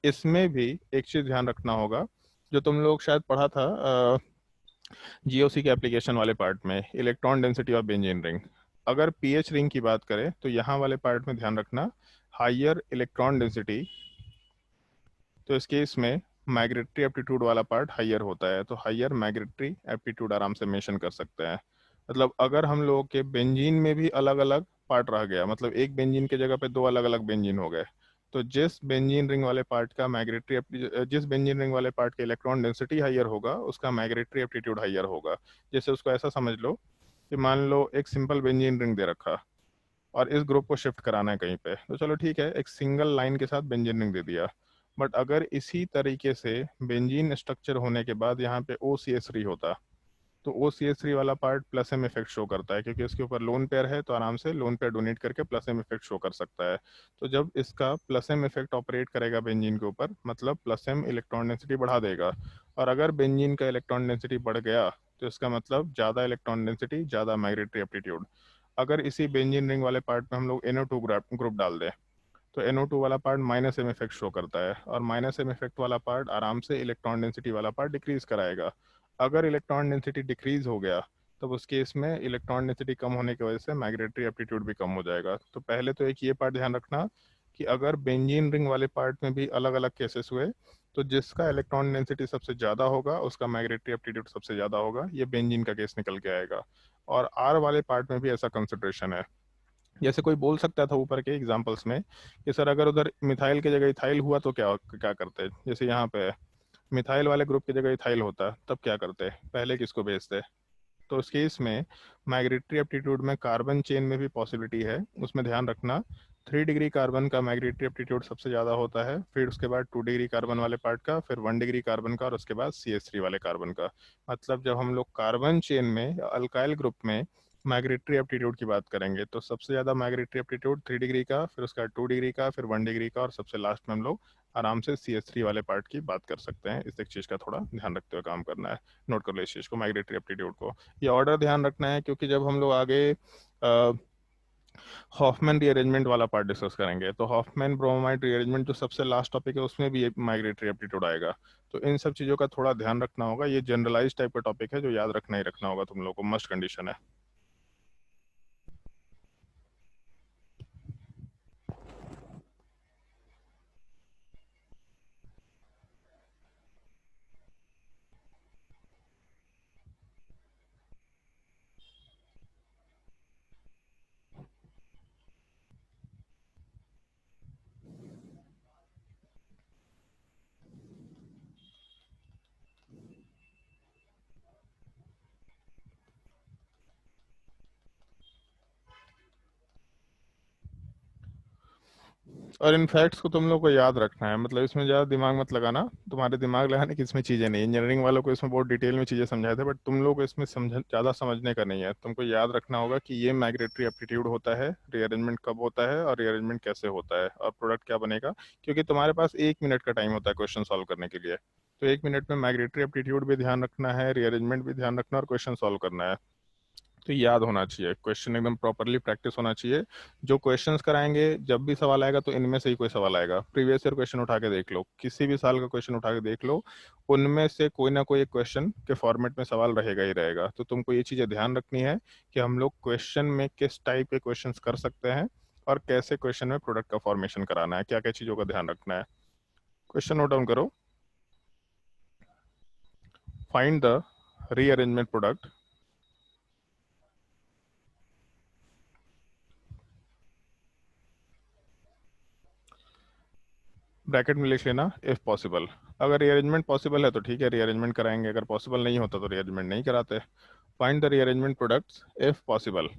इसमें भी एक चीज़ ध्यान रखना होगा, जो तुम लोग शायद पढ़ा था जीओसी के एप्लीकेशन वाले पार्ट में, electron density of benzene ring. अगर पीएच रिंग की बात करें तो यहाँ वाले पार्ट में ध्यान रखना हाइयर इलेक्ट्रॉन डेंसिटी, तो इस केस में माइग्रेटरी एप्टीट्यूड वाला पार्ट हाइयर होता है, तो हाइयर माइग्रेटरी एप्टीट्यूड आराम से मेंशन कर सकते हैं। मतलब अगर हम लोगों के बेंजीन में भी अलग अलग पार्ट रह गया, मतलब एक बेंजीन के जगह पे दो अलग अलग बेंजीन हो गए, तो जिस बेंजीन रिंग वाले पार्ट का जिस बेंजीन रिंग वाले पार्ट का इलेक्ट्रॉन डेंसिटी हाइयर होगा उसका माइग्रेटरी एप्टीट्यूड हाइयर होगा। जैसे उसको ऐसा समझ लो कि मान लो एक सिंपल बेंजीन रिंग दे रखा, और इस ग्रुप को शिफ्ट कराना है कहीं पे, तो चलो ठीक है, एक सिंगल लाइन के साथ बेंजीन रिंग दे दिया। बट अगर इसी तरीके से बेंजीन स्ट्रक्चर होने के बाद यहाँ पे OCH3 होता, तो OCH3 वाला part plus M effect show करता है, क्योंकि इसके ऊपर लोन पेयर है, तो आराम से लोन पेयर डोनेट करके प्लस एम इफेक्ट शो कर सकता है। तो जब इसका प्लस एम इफेक्ट ऑपरेट करेगा बेंजीन के ऊपर, मतलब प्लस एम इलेक्ट्रॉन डेंसिटी बढ़ा देगा। और अगर बेंजीन का इलेक्ट्रॉन डेंसिटी बढ़ गया तो इसका मतलब ज़्यादा इलेक्ट्रॉन डेंसिटी, ज़्यादा माइग्रेटरी एप्टीट्यूड। अगर इसी बेंजीन रिंग वाले पार्ट में हम लोग NO2 ग्रुप डाल दें, तो NO2 वाला part minus M effect show करता है, और माइनस एम इफेक्ट वाला पार्ट आराम से इलेक्ट्रॉन डेंसिटी वाला पार्ट डिक्रीज कराएगा। अगर इलेक्ट्रॉन डेंसिटी डिक्रीज हो गया, तब उस केस में इलेक्ट्रॉन डेंसिटी कम होने की वजह से माइग्रेटरी एप्टीट्यूड भी कम हो जाएगा। तो पहले तो एक ये पार्ट ध्यान रखना कि अगर बेंजीन रिंग वाले पार्ट में भी अलग अलग केसेस हुए, तो जिसका इलेक्ट्रॉन डेंसिटी सबसे ज़्यादा होगा उसका माइग्रेटरी एप्टीट्यूड सबसे ज़्यादा होगा, ये बेंजीन का केस निकल के आएगा। और R वाले पार्ट में भी ऐसा कंसिडरेशन है। जैसे कोई बोल सकता था ऊपर के एग्जांपल्स में कि सर अगर उधर मिथाइल की जगह इथाइल हुआ तो क्या क्या करते, जैसे यहाँ पे मिथाइल वाले ग्रुप की जगह इथाइल होता तब क्या करते, पहले किसको भेजते। तो उस केस में माइग्रेटरी एप्टीट्यूड में कार्बन चेन में भी पॉसिबिलिटी है, उसमें ध्यान रखना 3 डिग्री कार्बन का माइग्रेटरी एप्टीट्यूड सबसे ज़्यादा होता है, फिर उसके बाद 2 डिग्री कार्बन वाले पार्ट का, फिर 1 डिग्री कार्बन का, और उसके बाद CH3 वाले कार्बन का। मतलब जब हम लोग कार्बन चेन में या अल्काइल ग्रुप में माइग्रेटरी एप्टीट्यूड की बात करेंगे, तो सबसे ज़्यादा माइग्रेटरी एप्टीट्यूड 3 डिग्री का, फिर उसका 2 डिग्री का, फिर 1 डिग्री का, और सबसे लास्ट में हम लोग आराम से CH3 वाले पार्ट की बात कर सकते हैं। इस एक चीज़ का थोड़ा ध्यान रखते हुए काम करना है। नोट कर लो इस चीज़ को, माइग्रेटरी एप्टीट्यूड को। ये ऑर्डर ध्यान रखना है, क्योंकि जब हम लोग आगे हॉफमैन रीअरेंजमेंट वाला पार्ट डिस्कस करेंगे, तो हॉफमैन ब्रोमाइड रीअरेंजमेंट जो सबसे लास्ट टॉपिक है उसमें भी माइग्रेटरी एप्टीट्यूड आएगा। तो इन सब चीज़ों का थोड़ा ध्यान रखना होगा। ये जनरलाइज टाइप का टॉपिक है जो याद रखना ही रखना होगा तुम लोगों को, मस्ट कंडीशन है। और इन फैक्ट्स को तुम लोग को याद रखना है, मतलब इसमें ज़्यादा दिमाग मत लगाना, तुम्हारे दिमाग लगाने की इसमें चीज़ें नहीं। इंजीनियरिंग वालों को इसमें बहुत डिटेल में चीज़ें समझाए थे, बट तुम लोग को इसमें ज़्यादा समझने का नहीं है। तुमको याद रखना होगा कि ये माइग्रेटरी एप्टीट्यूड होता है, रीअरेंजमेंट कब होता है और रीअरेंजमेंट कैसे होता है, और प्रोडक्ट क्या बनेगा। क्योंकि तुम्हारे पास 1 मिनट का टाइम होता है क्वेश्चन सॉल्व करने के लिए, तो 1 मिनट में माइग्रेटरी एप्टीट्यूड भी ध्यान रखना है, रीअरेंजमेंट भी ध्यान रखना, और क्वेश्चन सॉल्व करना है। तो याद होना चाहिए, क्वेश्चन एकदम प्रॉपरली प्रैक्टिस होना चाहिए। जो क्वेश्चंस कराएंगे, जब भी सवाल आएगा तो इनमें से ही कोई सवाल आएगा। प्रीवियस ईयर क्वेश्चन उठा के देख लो, किसी भी साल का क्वेश्चन उठा के देख लो, उनमें से कोई ना कोई एक क्वेश्चन के फॉर्मेट में सवाल रहेगा ही रहेगा। तो तुमको ये चीज़ें ध्यान रखनी है कि हम लोग क्वेश्चन में किस टाइप के क्वेश्चन कर सकते हैं, और कैसे क्वेश्चन में प्रोडक्ट का फॉर्मेशन कराना है, क्या क्या चीज़ों का ध्यान रखना है। क्वेश्चन नोट डाउन करो। Find the rearrangement product bracket में लिख लेना इफ पॉसिबल। अगर रीअरेंजमेंट पॉसिबल है तो ठीक है, रीअरेंजमेंट कराएंगे, अगर पॉसिबल नहीं होता तो रीअरेंजमेंट नहीं कराते। Find the rearrangement products if possible.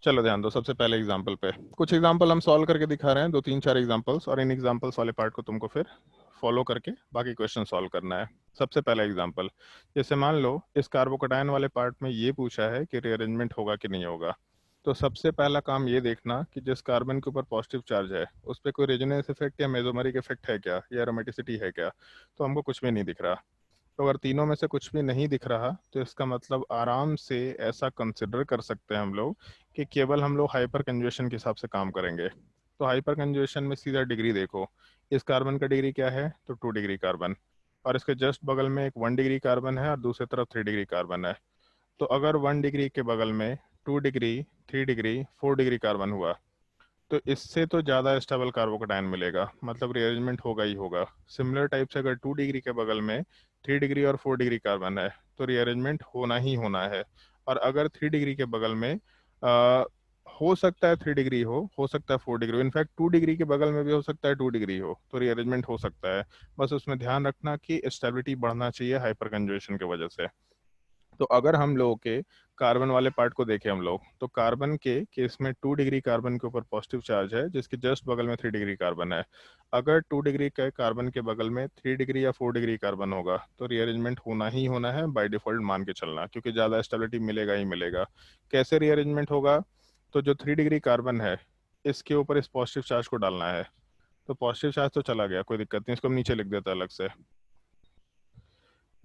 चलो ध्यान दो, सबसे पहले एग्जांपल पे। कुछ एग्जांपल हम सॉल्व करके दिखा रहे हैं, 2 3 4 एग्जांपल्स, और इन एग्जांपल्स वाले पार्ट को तुमको फिर फॉलो करके बाकी क्वेश्चन सॉल्व करना है। सबसे पहला एग्जांपल, जैसे मान लो इस कार्बोकेटायन वाले पार्ट में ये पूछा है कि रीअरेंजमेंट होगा कि नहीं होगा। तो सबसे पहला काम ये देखना कि जिस कार्बन के ऊपर पॉजिटिव चार्ज है उस पर कोई रेजोनेंस इफेक्ट या मेसोमेरिक इफेक्ट है क्या, या एरोमेटिसिटी है क्या। तो हमको कुछ भी नहीं दिख रहा। तो अगर तीनों में से कुछ भी नहीं दिख रहा, तो इसका मतलब आराम से ऐसा कंसिडर कर सकते हैं हम लोग कि केवल हम लोग हाइपर कंजुएशन के हिसाब से काम करेंगे। तो हाइपर कंजुएशन में सीधा डिग्री देखो, इस कार्बन का डिग्री क्या है, तो 2 डिग्री कार्बन, और इसके जस्ट बगल में एक 1 डिग्री कार्बन है, और दूसरी तरफ 3 डिग्री कार्बन है। तो अगर 1 डिग्री के बगल में 2 डिग्री, 3 डिग्री, 4 डिग्री कार्बन हुआ, तो इससे तो ज़्यादा स्टेबल कार्बोकेटायन मिलेगा, मतलब रीअरेंजमेंट होगा ही होगा। सिमिलर टाइप से अगर 2 डिग्री के बगल में 3 डिग्री और 4 डिग्री कार्बन है, तो रीअरेंजमेंट होना ही होना है। और अगर 3 डिग्री के बगल में हो सकता है 3 डिग्री हो सकता है 4 डिग्री हो, इनफैक्ट 2 डिग्री के बगल में भी हो सकता है 2 डिग्री हो, तो रीअरेंजमेंट हो सकता है। बस उसमें ध्यान रखना कि स्टेबिलिटी बढ़ना चाहिए हाइपर कंजुगेशन की वजह से। तो अगर हम लोगों के कार्बन वाले पार्ट को देखें हम लोग, तो कार्बन के केस में 2 डिग्री कार्बन के ऊपर पॉजिटिव चार्ज है, जिसके जस्ट बगल में 3 डिग्री कार्बन है। अगर 2 डिग्री के कार्बन के बगल में 3 डिग्री या 4 डिग्री कार्बन होगा तो रीअरेंजमेंट होना ही होना है, बाय डिफॉल्ट मान के चलना, क्योंकि ज़्यादा स्टेबिलिटी मिलेगा ही मिलेगा। कैसे रीअरेंजमेंट होगा? तो जो 3 डिग्री कार्बन है इसके ऊपर इस पॉजिटिव चार्ज को डालना है। तो पॉजिटिव चार्ज तो चला गया, कोई दिक्कत नहीं, इसको हम नीचे लिख देते हैं अलग से।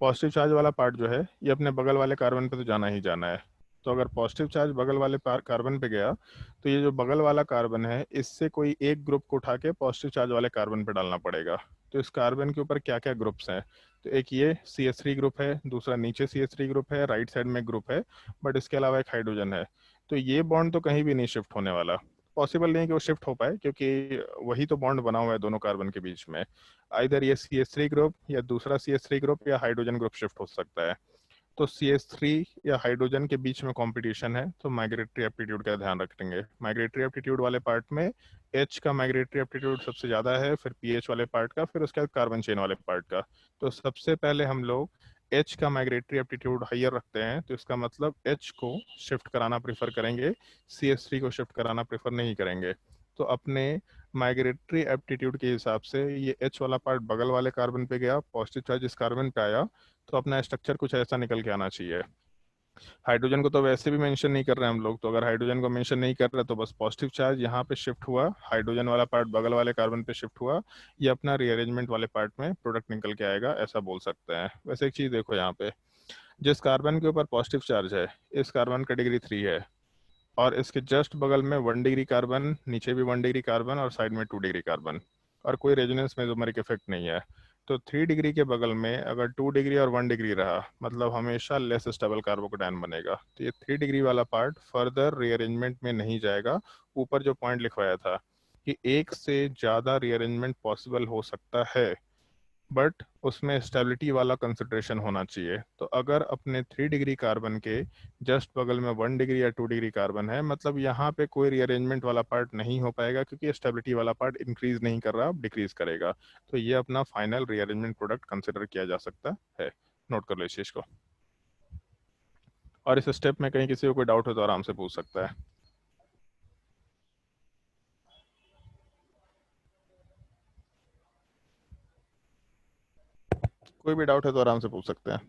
पॉजिटिव चार्ज वाला पार्ट जो है ये अपने बगल वाले कार्बन पे तो जाना ही जाना है। तो अगर पॉजिटिव चार्ज बगल वाले कार्बन पे गया तो ये जो बगल वाला कार्बन है इससे कोई एक ग्रुप को उठा के पॉजिटिव चार्ज वाले कार्बन पे डालना पड़ेगा। तो इस कार्बन के ऊपर क्या क्या ग्रुप्स हैं? तो एक ये CH3 ग्रुप है, दूसरा नीचे CH3 ग्रुप है, राइट साइड में ग्रुप है, बट इसके अलावा एक हाइड्रोजन है। तो ये बॉन्ड तो कहीं भी नहीं शिफ्ट होने वाला, पॉसिबल नहीं कि वो शिफ्ट हो पाए, क्योंकि वही तो बॉन्ड बना हुआ है दोनों कार्बन के बीच में। आइदर ये CH3 ग्रुप या दूसरा CH3 ग्रुप या हाइड्रोजन ग्रुप शिफ्ट हो सकता है। तो CH3 या हाइड्रोजन के बीच में कंपटीशन है, तो माइग्रेटरी एप्टीट्यूड का ध्यान रखेंगे। माइग्रेटरी एप्टीट्यूड वाले पार्ट में H का माइग्रेटरी एप्टीट्यूड सबसे ज़्यादा है, फिर पीएच वाले पार्ट का, फिर उसके बाद कार्बन चेन वाले पार्ट का। तो सबसे पहले हम लोग H का माइग्रेटरी एप्टीट्यूड हाइयर रखते हैं, तो इसका मतलब H को शिफ्ट कराना प्रेफर करेंगे, CH3 को शिफ्ट कराना प्रेफर नहीं करेंगे। तो अपने माइग्रेटरी एप्टीट्यूड के हिसाब से ये H वाला पार्ट बगल वाले कार्बन पे गया, पॉजिटिव चार्ज इस कार्बन पे आया, तो अपना स्ट्रक्चर कुछ ऐसा निकल के आना चाहिए। हाइड्रोजन को तो वैसे भी मेंशन नहीं कर रहे हैं हम लोग, तो अगर हाइड्रोजन को मेंशन नहीं कर रहे तो बस पॉजिटिव चार्ज यहाँ पे शिफ्ट हुआ, हाइड्रोजन वाला पार्ट बगल वाले कार्बन पे शिफ्ट हुआ, ये अपना रीअरेंजमेंट वाले पार्ट में प्रोडक्ट निकल के आएगा, ऐसा बोल सकते हैं। वैसे एक चीज देखो यहाँ पे, जिस कार्बन के ऊपर पॉजिटिव चार्ज है इस कार्बन का डिग्री 3 है, और इसके जस्ट बगल में 1 डिग्री कार्बन, नीचे भी 1 डिग्री कार्बन और साइड में 2 डिग्री कार्बन, और कोई रेजोनेंस मेसोमेरिक इफेक्ट नहीं है। तो 3 डिग्री के बगल में अगर 2 डिग्री और 1 डिग्री रहा, मतलब हमेशा लेस स्टेबल कार्बोकेटायन बनेगा। तो ये 3 डिग्री वाला पार्ट फर्दर रीअरेंजमेंट में नहीं जाएगा। ऊपर जो पॉइंट लिखवाया था कि एक से ज़्यादा रीअरेंजमेंट पॉसिबल हो सकता है, बट उसमें स्टेबिलिटी वाला कंसिडरेशन होना चाहिए। तो अगर अपने 3 डिग्री कार्बन के जस्ट बगल में 1 डिग्री या 2 डिग्री कार्बन है, मतलब यहाँ पे कोई रीअरेंजमेंट वाला पार्ट नहीं हो पाएगा, क्योंकि स्टेबिलिटी वाला पार्ट इंक्रीज नहीं कर रहा, डिक्रीज करेगा। तो ये अपना फाइनल रीअरेंजमेंट प्रोडक्ट कंसिडर किया जा सकता है। नोट कर लो इस चीज को, और इस स्टेप में कहीं किसी को कोई डाउट हो तो आराम से पूछ सकता है। कोई भी डाउट है तो आराम से पूछ सकते हैं।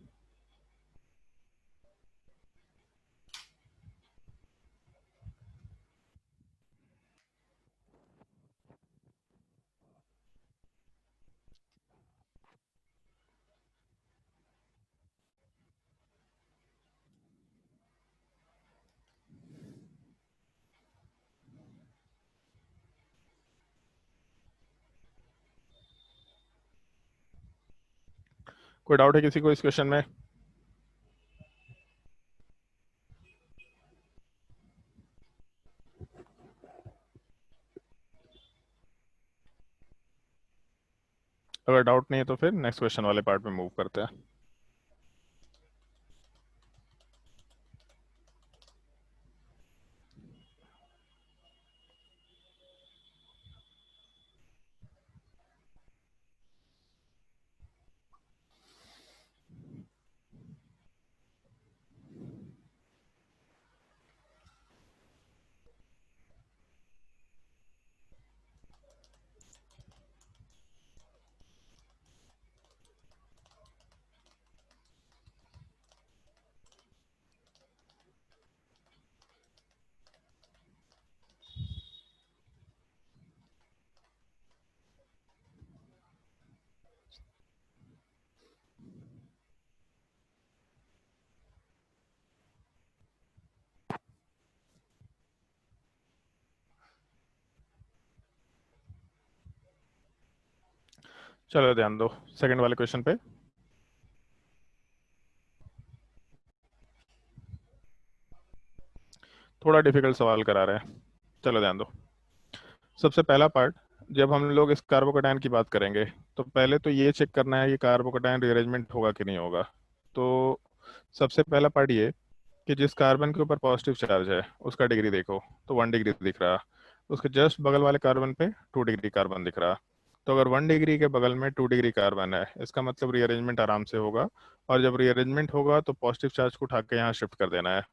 कोई डाउट है किसी को इस क्वेश्चन में? अगर डाउट नहीं है तो फिर नेक्स्ट क्वेश्चन वाले पार्ट में मूव करते हैं। चलो ध्यान दो सेकंड वाले क्वेश्चन पे। थोड़ा डिफिकल्ट सवाल करा रहे हैं, चलो ध्यान दो। सबसे पहला पार्ट, जब हम लोग इस कार्बोकेटायन की बात करेंगे तो पहले तो ये चेक करना है कि कार्बोकेटायन रीअरेंजमेंट होगा कि नहीं होगा। तो सबसे पहला पार्ट ये कि जिस कार्बन के ऊपर पॉजिटिव चार्ज है उसका डिग्री देखो तो 1 डिग्री दिख रहा, उसके जस्ट बगल वाले कार्बन पे 2 डिग्री कार्बन दिख रहा। तो अगर 1 डिग्री के बगल में 2 डिग्री कार्बन है, इसका मतलब रीअरेंजमेंट आराम से होगा, और जब रीअरेंजमेंट होगा तो पॉजिटिव चार्ज को उठा के यहाँ शिफ्ट कर देना है।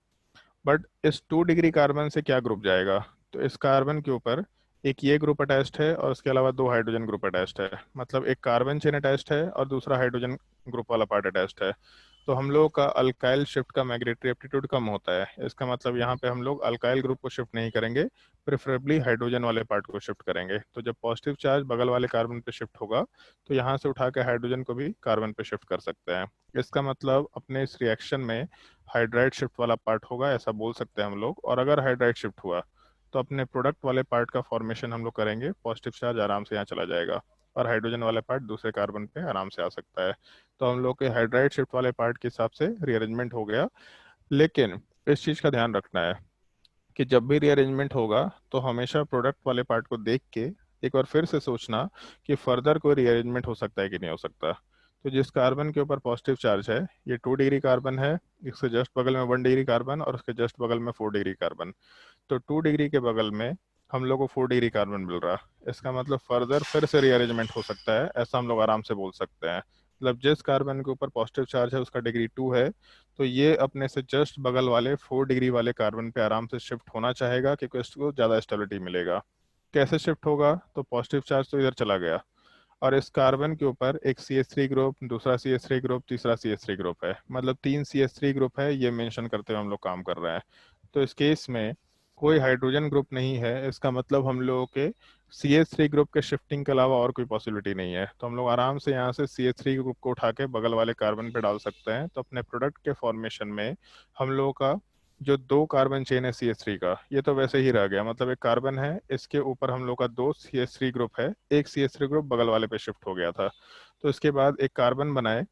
बट इस 2 डिग्री कार्बन से क्या ग्रुप जाएगा, तो इस कार्बन के ऊपर एक ये ग्रुप अटैच्ड है और उसके अलावा 2 हाइड्रोजन ग्रुप अटैच्ड है, मतलब एक कार्बन चेन अटैच्ड है और दूसरा हाइड्रोजन ग्रुप वाला पार्ट अटैच्ड है। तो हम लोग का अल्काइल शिफ्ट का माइग्रेटरी एप्टीट्यूड कम होता है। इसका मतलब यहाँ पे हम लोग अल्काइल ग्रुप को शिफ्ट नहीं करेंगे, प्रेफरेबली हाइड्रोजन वाले पार्ट को शिफ्ट करेंगे। तो जब पॉजिटिव चार्ज बगल वाले कार्बन पे शिफ्ट होगा तो यहाँ से उठा के हाइड्रोजन को भी कार्बन पे शिफ्ट कर सकते हैं। इसका मतलब अपने इस रिएक्शन में हाइड्राइड शिफ्ट वाला पार्ट होगा, ऐसा बोल सकते हैं हम लोग। और अगर हाइड्राइड शिफ्ट हुआ तो अपने प्रोडक्ट वाले पार्ट का फॉर्मेशन हम लोग करेंगे, पॉजिटिव चार्ज आराम से यहाँ चला जाएगा और हाइड्रोजन वाला पार्ट दूसरे कार्बन पे आराम से आ सकता है। तो हम लोग के हाइड्राइड शिफ्ट वाले पार्ट के हिसाब से रीअरेंजमेंट हो गया। लेकिन इस चीज़ का ध्यान रखना है कि जब भी रीअरेंजमेंट होगा तो हमेशा प्रोडक्ट वाले पार्ट को देख के एक बार फिर से सोचना कि फर्दर कोई रीअरेंजमेंट हो सकता है कि नहीं हो सकता। तो जिस कार्बन के ऊपर पॉजिटिव चार्ज है ये 2 डिग्री कार्बन है, इसके जस्ट बगल में 1 डिग्री कार्बन और उसके जस्ट बगल में 4 डिग्री कार्बन। तो 2 डिग्री के बगल में हम लोग को 4 डिग्री कार्बन मिल रहा, इसका मतलब फर्दर फिर से रीअरेंजमेंट हो सकता है, ऐसा हम लोग आराम से बोल सकते हैं। मतलब जिस कार्बन के ऊपर पॉजिटिव चार्ज है उसका डिग्री 2 है, तो ये अपने से जस्ट बगल वाले 4 डिग्री वाले कार्बन पे आराम से शिफ्ट होना चाहेगा क्योंकि इसको ज़्यादा स्टेबिलिटी मिलेगा। कैसे शिफ्ट होगा, तो पॉजिटिव चार्ज तो इधर चला गया और इस कार्बन के ऊपर एक CH3 ग्रुप, दूसरा CH3 ग्रुप, तीसरा CH3 ग्रुप है, मतलब 3 CH3 ग्रुप है, ये मेंशन करते हुए हम लोग काम कर रहे हैं। तो इस केस में कोई हाइड्रोजन ग्रुप नहीं है, इसका मतलब हम लोगों के CH3 ग्रुप के शिफ्टिंग के अलावा और कोई पॉसिबिलिटी नहीं है। तो हम लोग आराम से यहाँ से CH3 ग्रुप को उठा के बगल वाले कार्बन पे डाल सकते हैं। तो अपने प्रोडक्ट के फॉर्मेशन में हम लोगों का जो 2 कार्बन चेन है CH3 का, ये तो वैसे ही रह गया, मतलब एक कार्बन है इसके ऊपर हम लोग का 2 CH3 ग्रुप है, एक CH3 ग्रुप बगल वाले पे शिफ्ट हो गया था। तो इसके बाद एक कार्बन बनाए,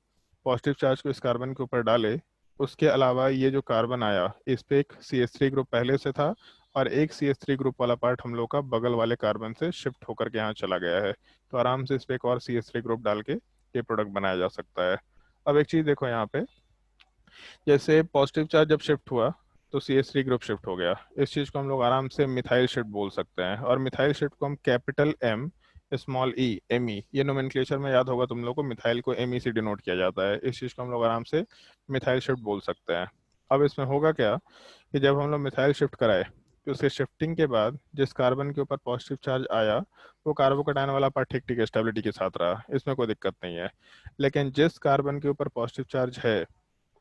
पॉजिटिव चार्ज को इस कार्बन के ऊपर डाले, उसके अलावा ये जो कार्बन आया इस पे एक CH3 ग्रुप पहले से था और एक CH3 ग्रुप वाला पार्ट हम लोग का बगल वाले कार्बन से शिफ्ट होकर के यहाँ चला गया है। तो आराम से इस पे एक और CH3 ग्रुप डाल के ये प्रोडक्ट बनाया जा सकता है। अब एक चीज देखो यहाँ पे, जैसे पॉजिटिव चार्ज जब शिफ्ट हुआ तो CH3 ग्रुप शिफ्ट हो गया, इस चीज को हम लोग आराम से मिथाइल शिफ्ट बोल सकते हैं। और मिथाइल शिफ्ट को हम कैपिटल M स्मॉल ई ME, ये नोमेनक्लेचर में याद होगा तुम लोग को, मिथाइल को ME से डिनोट किया जाता है, इस चीज को हम लोग आराम से मिथाइल शिफ्ट बोल सकते हैं। अब इसमें होगा क्या कि जब हम लोग मिथाइल शिफ्ट कराए तो उसके शिफ्टिंग के बाद जिस कार्बन के ऊपर पॉजिटिव चार्ज आया वो कार्बोकेटायन वाला पार्ट ठीक ठीक स्टेबिलिटी के साथ रहा, इसमें कोई दिक्कत नहीं है। लेकिन जिस कार्बन के ऊपर पॉजिटिव चार्ज है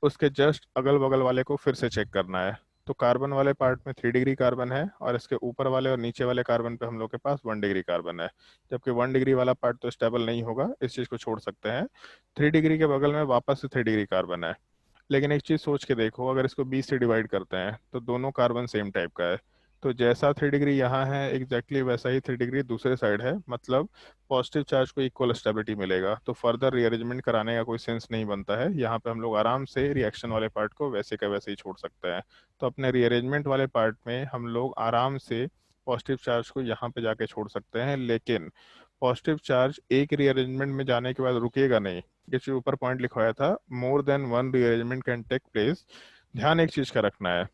उसके जस्ट अगल बगल वाले को फिर से चेक करना है। तो कार्बन वाले पार्ट में 3 डिग्री कार्बन है और इसके ऊपर वाले और नीचे वाले कार्बन पे हम लोग के पास 1 डिग्री कार्बन है, जबकि 1 डिग्री वाला पार्ट तो स्टेबल नहीं होगा, इस चीज को छोड़ सकते हैं। 3 डिग्री के बगल में वापस से 3 डिग्री कार्बन है, लेकिन एक चीज सोच के देखो, अगर इसको 20 से डिवाइड करते हैं तो दोनों कार्बन सेम टाइप का है। तो जैसा 3 डिग्री यहाँ है एग्जैक्टली वैसा ही 3 डिग्री दूसरे साइड है, मतलब पॉजिटिव चार्ज को इक्वल स्टेबिलिटी मिलेगा। तो फर्दर रीअरेंजमेंट कराने का कोई सेंस नहीं बनता है, यहाँ पे हम लोग आराम से रिएक्शन वाले पार्ट को वैसे का वैसे ही छोड़ सकते हैं। तो अपने रीअरेंजमेंट वाले पार्ट में हम लोग आराम से पॉजिटिव चार्ज को यहाँ पे जाके छोड़ सकते हैं, लेकिन पॉजिटिव चार्ज एक रीअरेंजमेंट में जाने के बाद रुकेगा नहीं। जिस ऊपर पॉइंट लिखवाया था, more than one rearrangement can take place, ध्यान एक चीज का रखना है,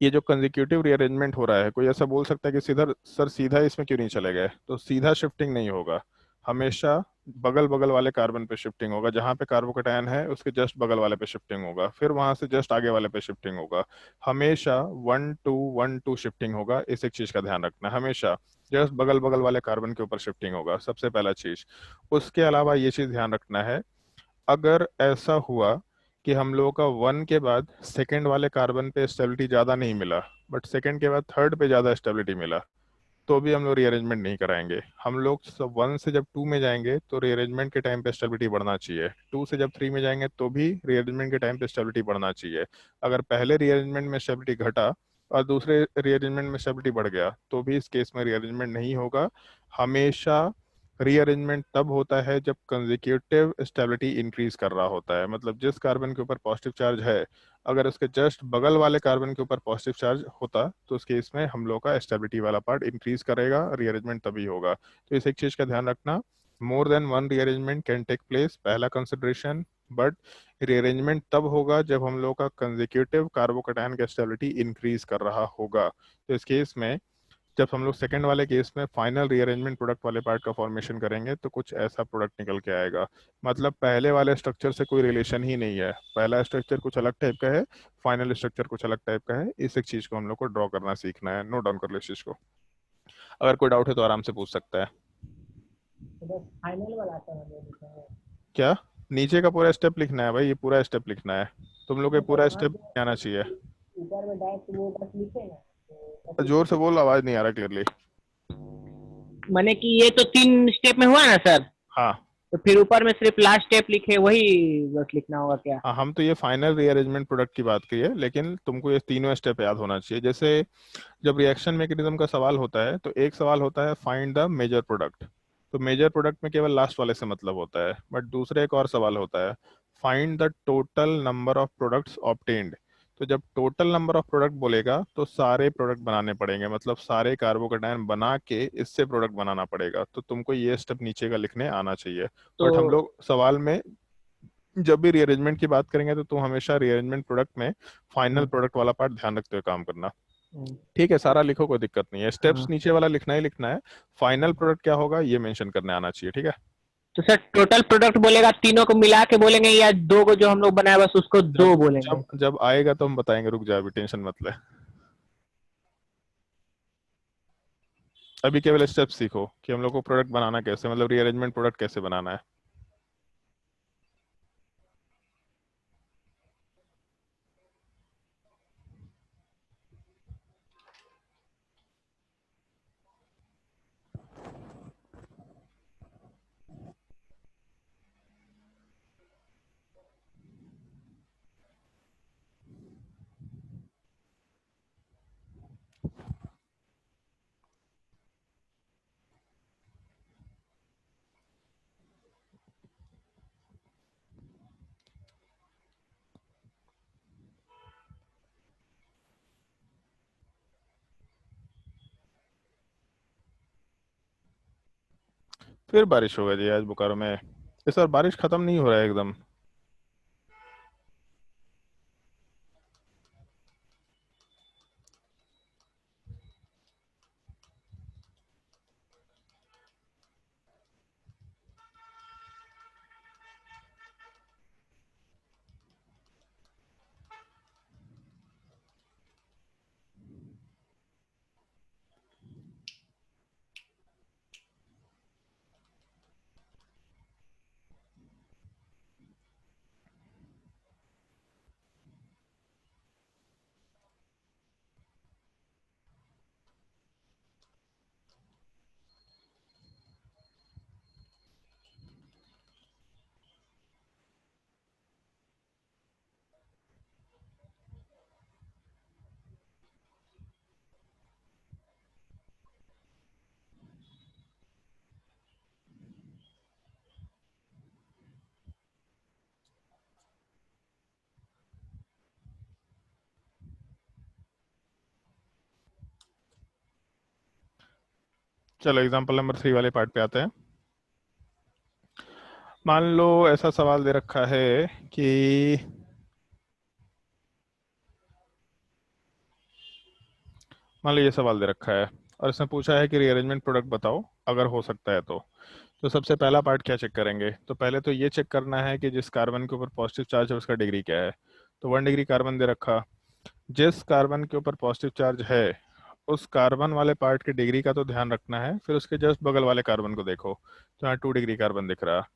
ये जो कंसेक्यूटिव रीअरेंजमेंट हो रहा है, कोई ऐसा बोल सकता है कि सीधा सर सीधा इसमें क्यों नहीं चले गए, तो सीधा शिफ्टिंग नहीं होगा, हमेशा बगल बगल वाले कार्बन पे शिफ्टिंग होगा, जहां पे कार्बोकेटायन है उसके जस्ट बगल वाले पे शिफ्टिंग होगा, फिर वहां से जस्ट आगे वाले पे शिफ्टिंग होगा, हमेशा 1 2 1 2 शिफ्टिंग होगा। इस एक चीज का ध्यान रखना, हमेशा जस्ट बगल बगल वाले कार्बन के ऊपर शिफ्टिंग होगा, सबसे पहला चीज। उसके अलावा ये चीज ध्यान रखना है, अगर ऐसा हुआ कि हम लोगों का 1 के बाद सेकंड वाले कार्बन पे स्टेबिलिटी ज़्यादा नहीं मिला बट सेकंड के बाद थर्ड पे ज़्यादा स्टेबिलिटी मिला, तो भी हम लोग रीअरेंजमेंट नहीं कराएंगे। हम लोग 1 से जब 2 में जाएंगे तो रीअरेंजमेंट के टाइम पे स्टेबिलिटी बढ़ना चाहिए, 2 से जब 3 में जाएंगे तो भी रीअरेंजमेंट के टाइम पे स्टेबिलिटी बढ़ना चाहिए। अगर पहले रीअरेंजमेंट में स्टेबिलिटी घटा और दूसरे रीअरेंजमेंट में स्टेबिलिटी बढ़ गया तो भी इस केस में रीअरेंजमेंट नहीं होगा। हमेशा रीअरेंजमेंट तब होता है जब कंसेक्यूटिव स्टेबिलिटी इंक्रीज कर रहा होता है, मतलब जिस कार्बन के ऊपर पॉजिटिव चार्ज है अगर उसके जस्ट बगल वाले कार्बन के ऊपर पॉजिटिव चार्ज होता तो उस केस में हम लोग का स्टेबिलिटी वाला पार्ट इंक्रीज करेगा, रीअरेंजमेंट तभी होगा। तो इस एक चीज का ध्यान रखना, more than one rearrangement can take place, पहला कंसिडरेशन। बट रीअरेंजमेंट तब होगा जब हम लोग का कंसेक्यूटिव कार्बोकैटायन का स्टेबिलिटी इंक्रीज कर रहा होगा। तो इस केस में जब हम लोग सेकंड वाले केस में फाइनल रीअरेंजमेंट प्रोडक्ट वाले पार्ट का फॉर्मेशन करेंगे तो कुछ ऐसा प्रोडक्ट निकल के आएगा। मतलब पहले वाले स्ट्रक्चर से कोई रिलेशन ही नहीं है, पहला स्ट्रक्चर कुछ अलग टाइप का है, फाइनल स्ट्रक्चर कुछ अलग टाइप का है। इस एक चीज को हम लोग को ड्रॉ करना सीखना है। नोट डाउन कर लो इस चीज को, अगर कोई डाउट है तो आराम से पूछ सकता है। तो बस फाइनल वाला तो हमें लिखा है। क्या नीचे का पूरा स्टेप लिखना है भाई? ये पूरा स्टेप लिखना है, तुम लोग को पूरा स्टेप आना चाहिए। ऊपर में डायरेक्ट वो बस लिखे ना, तो जोर से बोल, आवाज नहीं आ रहा क्लियरली। माने कि ये तो 3 स्टेप में हुआ ना सर, हाँ तो फिर ऊपर में सिर्फ लास्ट स्टेप लिखे वही बस लिखना होगा क्या? हाँ, हम तो ये फाइनल रीअरेंजमेंट प्रोडक्ट की बात की है, लेकिन तुमको ये तीनों स्टेप याद होना चाहिए। जैसे जब रिएक्शन मैकेनिज्म का सवाल होता है तो एक सवाल होता है फाइंड द मेजर प्रोडक्ट, तो मेजर प्रोडक्ट में केवल लास्ट वाले से मतलब होता है। बट दूसरे एक और सवाल होता है find the total number of products obtained. तो जब टोटल नंबर ऑफ प्रोडक्ट बोलेगा तो सारे प्रोडक्ट बनाने पड़ेंगे, मतलब सारे कार्बोकैटायन बना के इससे प्रोडक्ट बनाना पड़ेगा। तो तुमको ये स्टेप नीचे का लिखने आना चाहिए। बट हम तो लोग सवाल में जब भी रीअरेंजमेंट की बात करेंगे तो तुम हमेशा रीअरेंजमेंट प्रोडक्ट में फाइनल प्रोडक्ट वाला पार्ट ध्यान रखते हुए काम करना। ठीक है, सारा लिखो, कोई दिक्कत नहीं है, स्टेप्स नीचे वाला लिखना ही लिखना है। फाइनल प्रोडक्ट क्या होगा ये मेंशन करने आना चाहिए। ठीक है, तो सर टोटल प्रोडक्ट बोलेगा तीनों को मिला के बोलेंगे या 2 को जो हम लोग बनाए बस उसको 2 बोलेंगे? जब जब आएगा तो हम बताएंगे, रुक जा अभी टेंशन मत ले। अभी केवल स्टेप सीखो कि हम लोग को प्रोडक्ट बनाना कैसे, मतलब रीअरेंजमेंट प्रोडक्ट कैसे बनाना है। फिर बारिश होगा जी आज बोकारो में, इस बार बारिश खत्म नहीं हो रहा है एकदम। चलो एग्जांपल नंबर 3 वाले पार्ट पे आते हैं। मान लो ऐसा सवाल दे रखा है कि मान लो ये सवाल दे रखा है और इसने पूछा है कि रीअरेंजमेंट प्रोडक्ट बताओ अगर हो सकता है तो सबसे पहला पार्ट क्या चेक करेंगे? तो पहले तो ये चेक करना है कि जिस कार्बन के ऊपर पॉजिटिव चार्ज है उसका डिग्री क्या है। तो 1 डिग्री कार्बन दे रखा, जिस कार्बन के ऊपर पॉजिटिव चार्ज है उस कार्बन वाले पार्ट की डिग्री का तो ध्यान रखना है। फिर उसके जस्ट बगल वाले कार्बन को देखो, तो यहाँ 2 डिग्री कार्बन दिख रहा।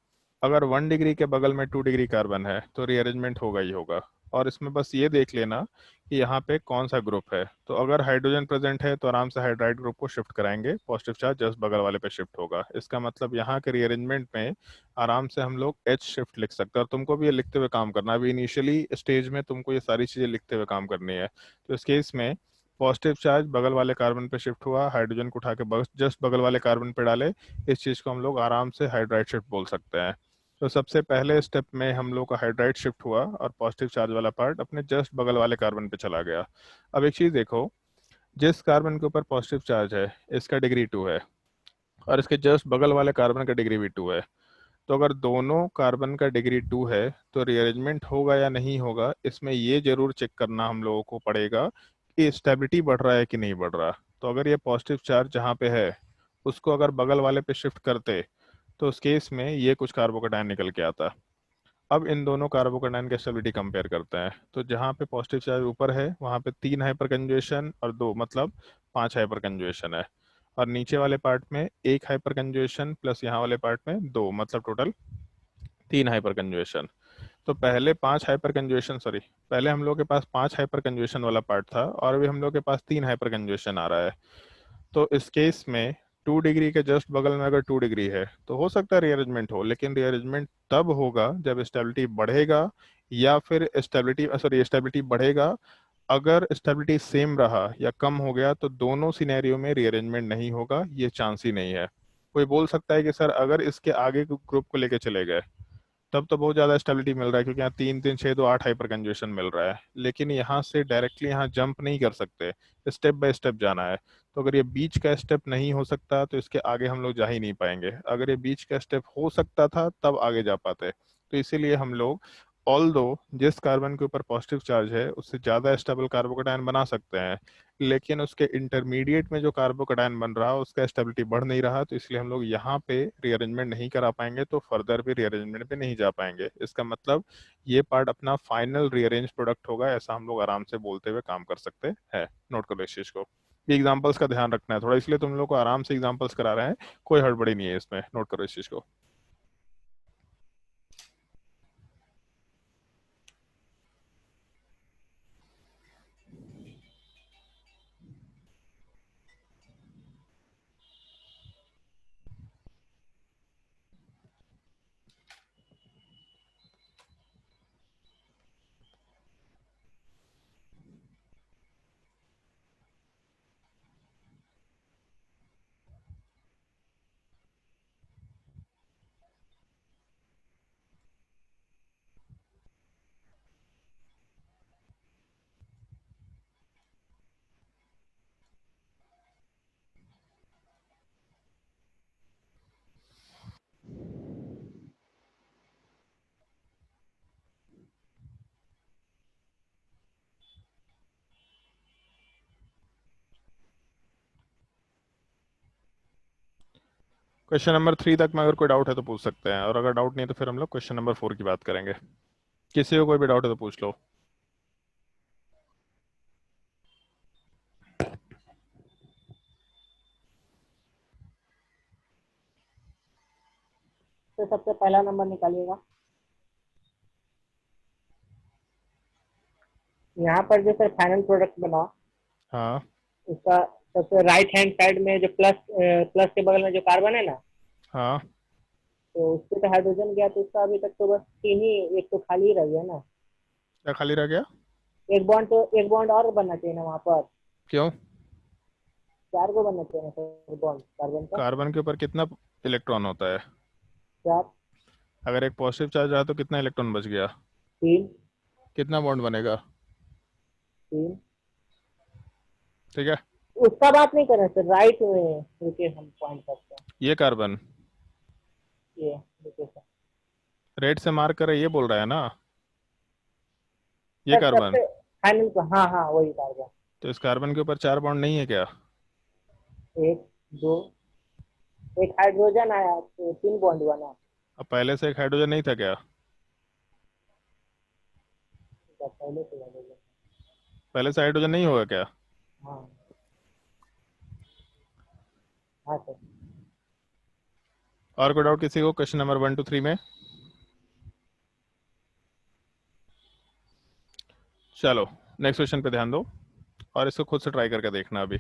अगर 1 डिग्री के बगल में 2 डिग्री कार्बन है तो रीअरेंजमेंट होगा ही होगा। और इसमें बस ये देख लेना कि यहाँ पे कौन सा ग्रुप है। तो अगर हाइड्रोजन प्रेजेंट है तो आराम से हाइड्राइड ग्रुप को शिफ्ट कराएंगे, पॉजिटिव चार्ज जस्ट बगल वाले पे शिफ्ट होगा। इसका मतलब यहाँ के रीअरेंजमेंट में आराम से हम लोग H शिफ्ट लिख सकते हैं। और तुमको भी ये लिखते हुए काम करना है, अभी इनिशियली स्टेज में तुमको ये सारी चीजें लिखते हुए काम करनी है। तो इस केस में पॉजिटिव चार्ज बगल वाले कार्बन पे शिफ्ट हुआ, हाइड्रोजन को उठा के जस्ट बगल वाले कार्बन पे डाले, इस चीज को हम लोग आराम से हाइड्राइड शिफ्ट बोल सकते हैं। तो सबसे पहले स्टेप में हम लोग का हाइड्राइड शिफ्ट हुआ और पॉजिटिव चार्ज वाला पार्ट अपने जस्ट बगल वाले कार्बन पे चला गया। अब एक चीज देखो, जिस कार्बन के ऊपर पॉजिटिव चार्ज है इसका डिग्री 2 है और इसके जस्ट बगल वाले कार्बन का डिग्री भी 2 है। तो अगर दोनों कार्बन का डिग्री 2 है तो रीअरेंजमेंट होगा या नहीं होगा, इसमें ये जरूर चेक करना हम लोगों को पड़ेगा कि स्टेबिलिटी बढ़ रहा है कि नहीं बढ़ रहा। तो अगर ये पॉजिटिव चार्ज जहाँ पे है उसको अगर बगल वाले पे शिफ्ट करते तो उस केस में ये कुछ कार्बोकेटायन निकल के आता। अब इन दोनों कार्बोकेटायन की स्टेबिलिटी कंपेयर करते हैं। तो जहाँ पे पॉजिटिव चार्ज ऊपर है वहाँ पे 3 हाइपर कंजुएशन और 2 मतलब 5 हाइपर कंजुएशन है, और नीचे वाले पार्ट में 1 हाइपर कंजुएशन प्लस यहाँ वाले पार्ट में 2 मतलब टोटल 3 हाइपर कंजुएशन। तो पहले हम लोग के पास 5 हाइपर कंजुएशन वाला पार्ट था और अभी हम लोग के पास 3 हाइपर कंजुएशन आ रहा है। तो इस केस में 2 डिग्री के जस्ट बगल में अगर 2 डिग्री है तो हो सकता है रीअरेंजमेंट हो, लेकिन रीअरेंजमेंट तब होगा जब स्टेबिलिटी बढ़ेगा, या फिर स्टेबिलिटी बढ़ेगा। अगर स्टेबिलिटी सेम रहा या कम हो गया तो दोनों सिनेरियो में रीअरेंजमेंट नहीं होगा, ये चांस ही नहीं है। कोई बोल सकता है कि सर अगर इसके आगे ग्रुप को लेके चले गए तब तो बहुत ज़्यादा स्टेबिलिटी मिल रहा है, क्योंकि यहाँ 3 3 6 2 8 हाइपर कंजुएशन मिल रहा है, लेकिन यहाँ से डायरेक्टली यहाँ जंप नहीं कर सकते, स्टेप बाय स्टेप जाना है। तो अगर ये बीच का स्टेप नहीं हो सकता तो इसके आगे हम लोग जा ही नहीं पाएंगे। अगर ये बीच का स्टेप हो सकता था तब आगे जा पाते। तो इसीलिए हम लोग ऑल दो जिस कार्बन के ऊपर पॉजिटिव चार्ज है उससे ज़्यादा स्टेबल कार्बोकेटायन बना सकते हैं, लेकिन उसके इंटरमीडिएट में जो कार्बोकेटायन बन रहा उसका स्टेबिलिटी बढ़ नहीं रहा, तो इसलिए हम लोग यहाँ पे रीअरेंजमेंट नहीं करा पाएंगे, तो फर्दर भी रीअरेंजमेंट पे नहीं जा पाएंगे। इसका मतलब ये पार्ट अपना फाइनल रीअरेंज प्रोडक्ट होगा, ऐसा हम लोग आराम से बोलते हुए काम कर सकते हैं। नोट करो इस चीज को, ये एग्जाम्पल्स का ध्यान रखना है थोड़ा, इसलिए तुम लोग को आराम से एग्जाम्पल्स करा रहे हैं, कोई हड़बड़ी नहीं है इसमें। नोट करो इस चीज को। क्वेश्चन नंबर 3 तक में अगर कोई डाउट है तो पूछ सकते हैं, और अगर डाउट नहीं है तो फिर हम लोग क्वेश्चन नंबर 4 की बात करेंगे। किसी को कोई भी डाउट है तो पूछ लो। तो सबसे पहला नंबर निकालिएगा। यहाँ पर जो सर फाइनल प्रोडक्ट बना, हाँ उसका सबसे राइट हैंड साइड में जो प्लस के बगल में जो कार्बन है ना, हाँ तो उससे तो हाइड्रोजन गया, तो उसका अभी तक तो बस 3 ही, एक तो खाली रह गया ना। क्या खाली रह गया? एक बॉन्ड और बनना चाहिए ना वहाँ पर, क्यों? 4 को बनना चाहिए ना सर बॉन्ड कार्बन का। कार्बन के ऊपर कितना इलेक्ट्रॉन होता है? 4, अगर एक पॉजिटिव चार्ज रहा तो कितना इलेक्ट्रॉन बच गया? 3, कितना बॉन्ड बनेगा? 3। ठीक है, उसका बात नहीं कर रहे सर, राइट में रुके हम पॉइंट करते हैं। ये कार्बन ये रुके सर, रेड से मार्क करे ये बोल रहा है ना, ये सर कार्बन। सबसे फाइनल को, हाँ हाँ वही कार्बन। तो इस कार्बन के ऊपर 4 बॉन्ड नहीं है क्या? 1 2, एक हाइड्रोजन आया तो 3 बॉन्ड बना। अब पहले से एक हाइड्रोजन नहीं था क्या? तो पहले से हाइड्रोजन, पहले से हाइड्रोजन नहीं होगा क्या? हाँ हाँ सर। और कोई डाउट किसी को क्वेश्चन नंबर 1 to 3 में? चलो नेक्स्ट क्वेश्चन पे ध्यान दो और इसको खुद से ट्राई करके देखना अभी।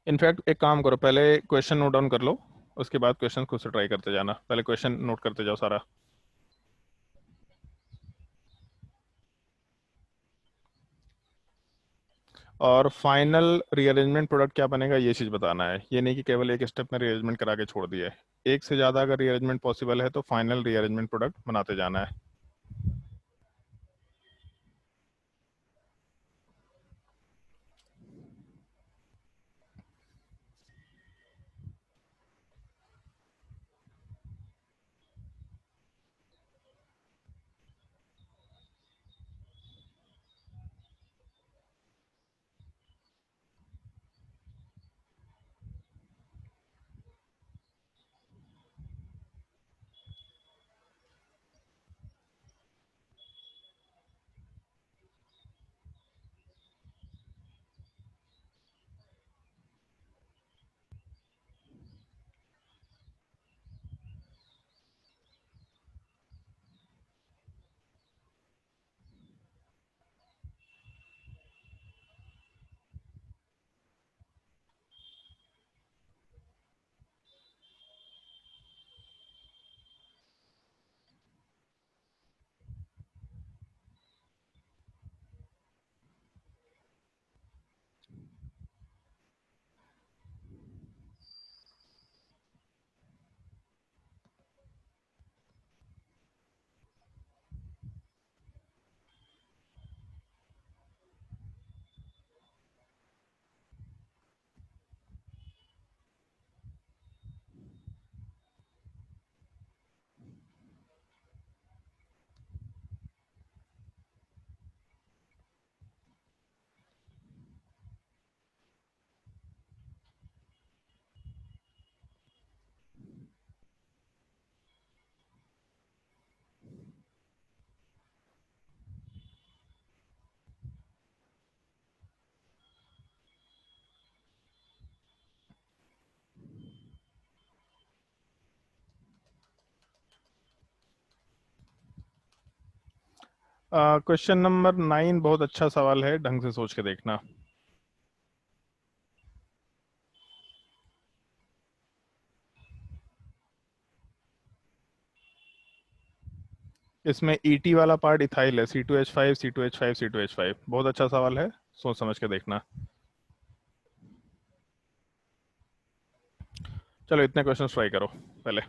इनफैक्ट एक काम करो, पहले क्वेश्चन नोट डाउन कर लो, उसके बाद क्वेश्चन खुद से ट्राई करते जाना। पहले क्वेश्चन नोट करते जाओ सारा। और फाइनल रीअरेंजमेंट प्रोडक्ट क्या बनेगा ये चीज़ बताना है, ये नहीं कि केवल एक स्टेप में रीअरेंजमेंट करा के छोड़ दिया है। एक से ज़्यादा अगर रीअरेंजमेंट पॉसिबल है तो फाइनल रीअरेंजमेंट प्रोडक्ट बनाते जाना है। क्वेश्चन नंबर 9 बहुत अच्छा सवाल है, ढंग से सोच के देखना। इसमें ET वाला पार्ट इथाइल है, C2H5 C2H5 C2H5। बहुत अच्छा सवाल है, सोच समझ के देखना। चलो इतने क्वेश्चन ट्राई करो पहले।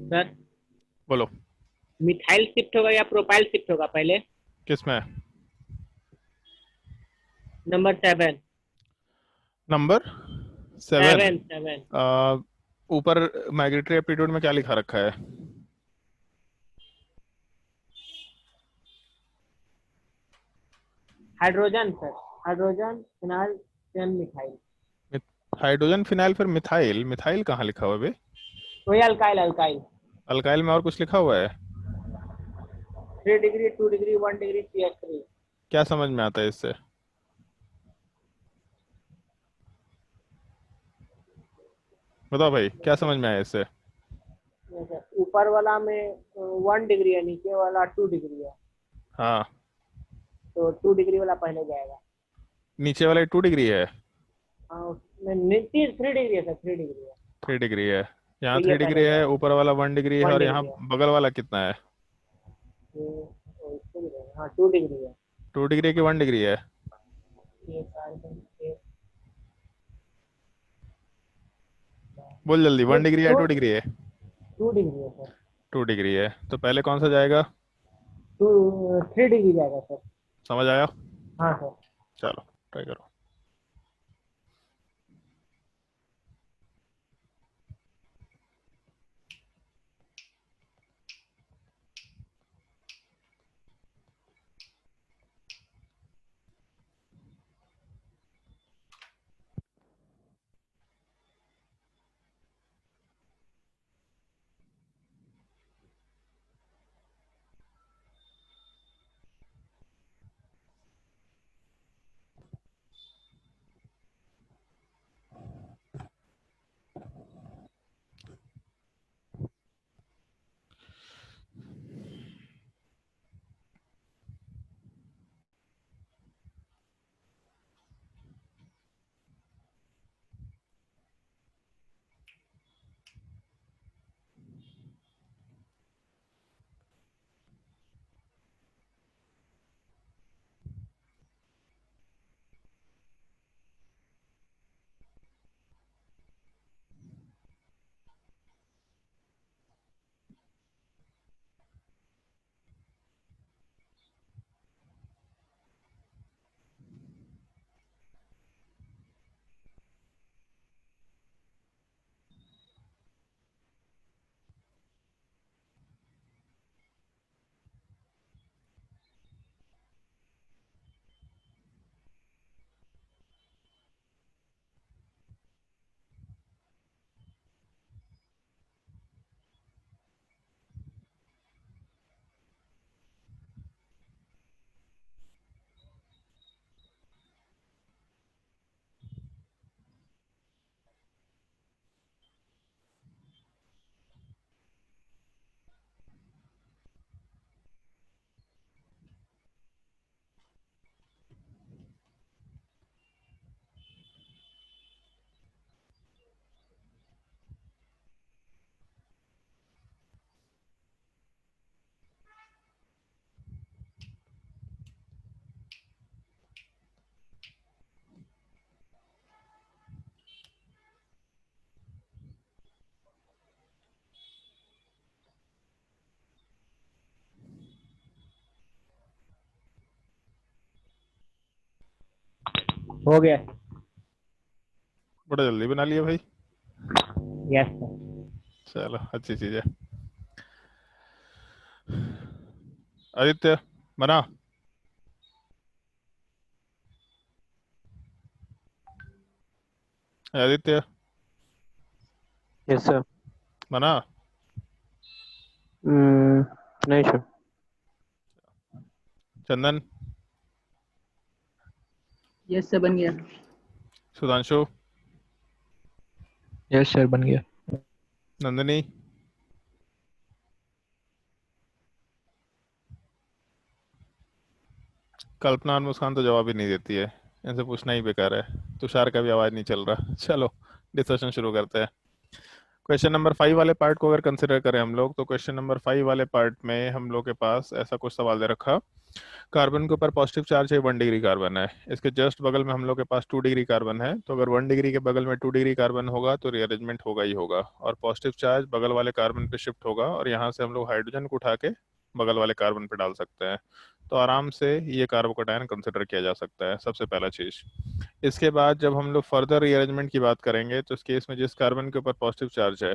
सर बोलो। मिथाइल शिफ्ट होगा या प्रोपाइल शिफ्ट होगा पहले? किसमें? नंबर 7। नंबर 7। 7 ऊपर माइग्रेटरी एप्टीट्यूड में क्या लिखा रखा है? Hydrogen sir, hydrogen phenyl methyl. Hydrogen phenyl फिर मिथाइल, मिथाइल कहाँ लिखा हुआ है बे? वही अल्काइल अल्काइल। अल्काइल में और कुछ लिखा हुआ है? 3 डिग्री 2 डिग्री 1 डिग्री CH3। क्या समझ में आता है इससे? बताओ भाई, क्या समझ में आया इससे? ऊपर वाला में 1 डिग्री है, नीचे वाला 2 डिग्री है, हाँ, तो 2 डिग्री वाला पहले जाएगा। नीचे वाला 2 डिग्री है, हाँ उसमें नीचे 3 डिग्री है सर, 3 डिग्री है, 3 डिग्री है। यहाँ तो ये 3 डिग्री पहले है, जाएगा। ऊपर वाला 1 डिग्री है, 1 और यहाँ डिग्री है। बगल वाला कितना है? इसको भी देंगे। हाँ 2 डिग्री है। 2 डिग्री की 1 डिग्री है? ये कार्बन ये बोल जल्दी, 1 डिग्री या 2 2 डिग्री है? 2 डिग्री है सर। 2 डिग्री है, तो पहले कौन सा जाएगा? 3 डिग्री जाएगा सर। समझ आया? हाँ सर। चलो ट्राई करो। हो गया। बड़ा जल्दी बना लिया भाई। Yes sir. चलो अच्छी चीज है। आदित्य बना। Aditya yes sir. बना। नहीं सर। चंदन, यस सर, बन गया। सुधांशु, यस सर, बन गया। नंदिनी, कल्पना और मुस्कान तो जवाब ही नहीं देती है, इनसे पूछना ही बेकार है। तुषार का भी आवाज नहीं चल रहा। चलो डिस्कशन शुरू करते हैं। क्वेश्चन नंबर 5 वाले पार्ट को अगर कंसिडर करें हम लोग, तो क्वेश्चन नंबर 5 वाले पार्ट में हम लोग के पास ऐसा कुछ सवाल दे रखा। कार्बन के ऊपर पॉजिटिव चार्ज है 1 डिग्री कार्बन है, इसके जस्ट बगल में हम लोग के पास 2 डिग्री कार्बन है। तो अगर 1 डिग्री के बगल में 2 डिग्री कार्बन होगा तो रीअरेंजमेंट होगा ही होगा, और पॉजिटिव चार्ज बगल वाले कार्बन पे शिफ्ट होगा, और यहाँ से हम लोग हाइड्रोजन को उठा के बगल वाले कार्बन पे डाल सकते हैं। तो आराम से ये कार्बोकैटायन कंसिडर किया जा सकता है, सबसे पहला चीज। इसके बाद जब हम लोग फर्दर रीअरेंजमेंट की बात करेंगे, तो इस केस में जिस कार्बन के ऊपर पॉजिटिव चार्ज है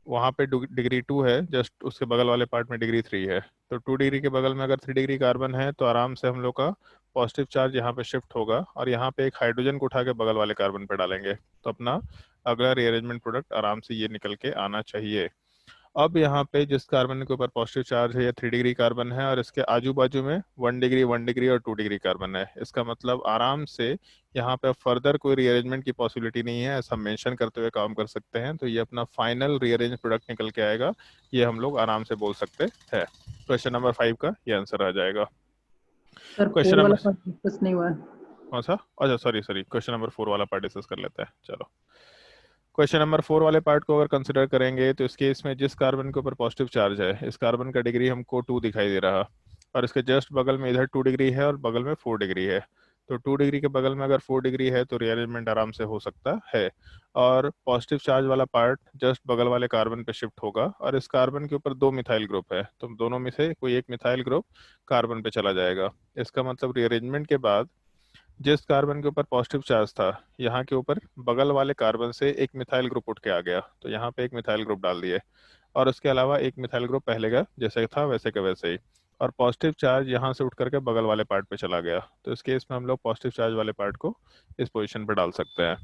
वहाँ पे डिग्री 2 है, जस्ट उसके बगल वाले पार्ट में डिग्री 3 है। तो 2 डिग्री के बगल में अगर 3 डिग्री कार्बन है तो आराम से हम लोग का पॉजिटिव चार्ज यहाँ पे शिफ्ट होगा, और यहाँ पे एक हाइड्रोजन को उठा के बगल वाले कार्बन पे डालेंगे, तो अपना अगला रीअरेंजमेंट प्रोडक्ट आराम से ये निकल के आना चाहिए। अब यहाँ पे जिस कार्बन के ऊपर पॉजिटिव चार्ज है ये 3 डिग्री कार्बन है, और इसके आजू बाजू में 1 डिग्री और 2 डिग्री कार्बन है। इसका मतलब आराम से यहाँ पे फर्दर कोई रीअरेंजमेंट की पॉसिबिलिटी नहीं है, ऐसा मेंशन करते हुए काम कर सकते हैं। तो ये अपना फाइनल रीअरेंज प्रोडक्ट निकल के आएगा, ये हम लोग आराम से बोल सकते हैं। क्वेश्चन नंबर 5 का ये आंसर आ जाएगा। सर क्वेश्चन 4 वाला नंबर पार्ट डिस्कस नहीं हुआ है। कौन सा? अच्छा सॉरी, क्वेश्चन नंबर 4 वाला पार्ट डिस्कस कर लेते हैं। चलो, क्वेश्चन नंबर 4 वाले पार्ट को अगर कंसिडर करेंगे, तो इस केस में जिस कार्बन के ऊपर पॉजिटिव चार्ज है, इस कार्बन का डिग्री हमको 2 दिखाई दे रहा, और इसके जस्ट बगल में इधर 2 डिग्री है और बगल में 4 डिग्री है। तो 2 डिग्री के बगल में अगर 4 डिग्री है तो रीअरेंजमेंट आराम से हो सकता है, और पॉजिटिव चार्ज वाला पार्ट जस्ट बगल वाले कार्बन पे शिफ्ट होगा, और इस कार्बन के ऊपर 2 मिथाइल ग्रुप है, तो दोनों में से कोई एक मिथाइल ग्रुप कार्बन पे चला जाएगा। इसका मतलब रीअरेंजमेंट के बाद जिस कार्बन के ऊपर पॉजिटिव चार्ज था, यहाँ के ऊपर बगल वाले कार्बन से एक मिथाइल ग्रुप उठ के आ गया, तो यहाँ पे एक मिथाइल ग्रुप डाल दिए, और उसके अलावा एक मिथाइल ग्रुप पहले का जैसे था वैसे का वैसे ही, और पॉजिटिव चार्ज यहाँ से उठ करके बगल वाले पार्ट पे चला गया। तो इस केस में हम लोग पॉजिटिव चार्ज वाले पार्ट को इस पोजीशन पे डाल सकते हैं।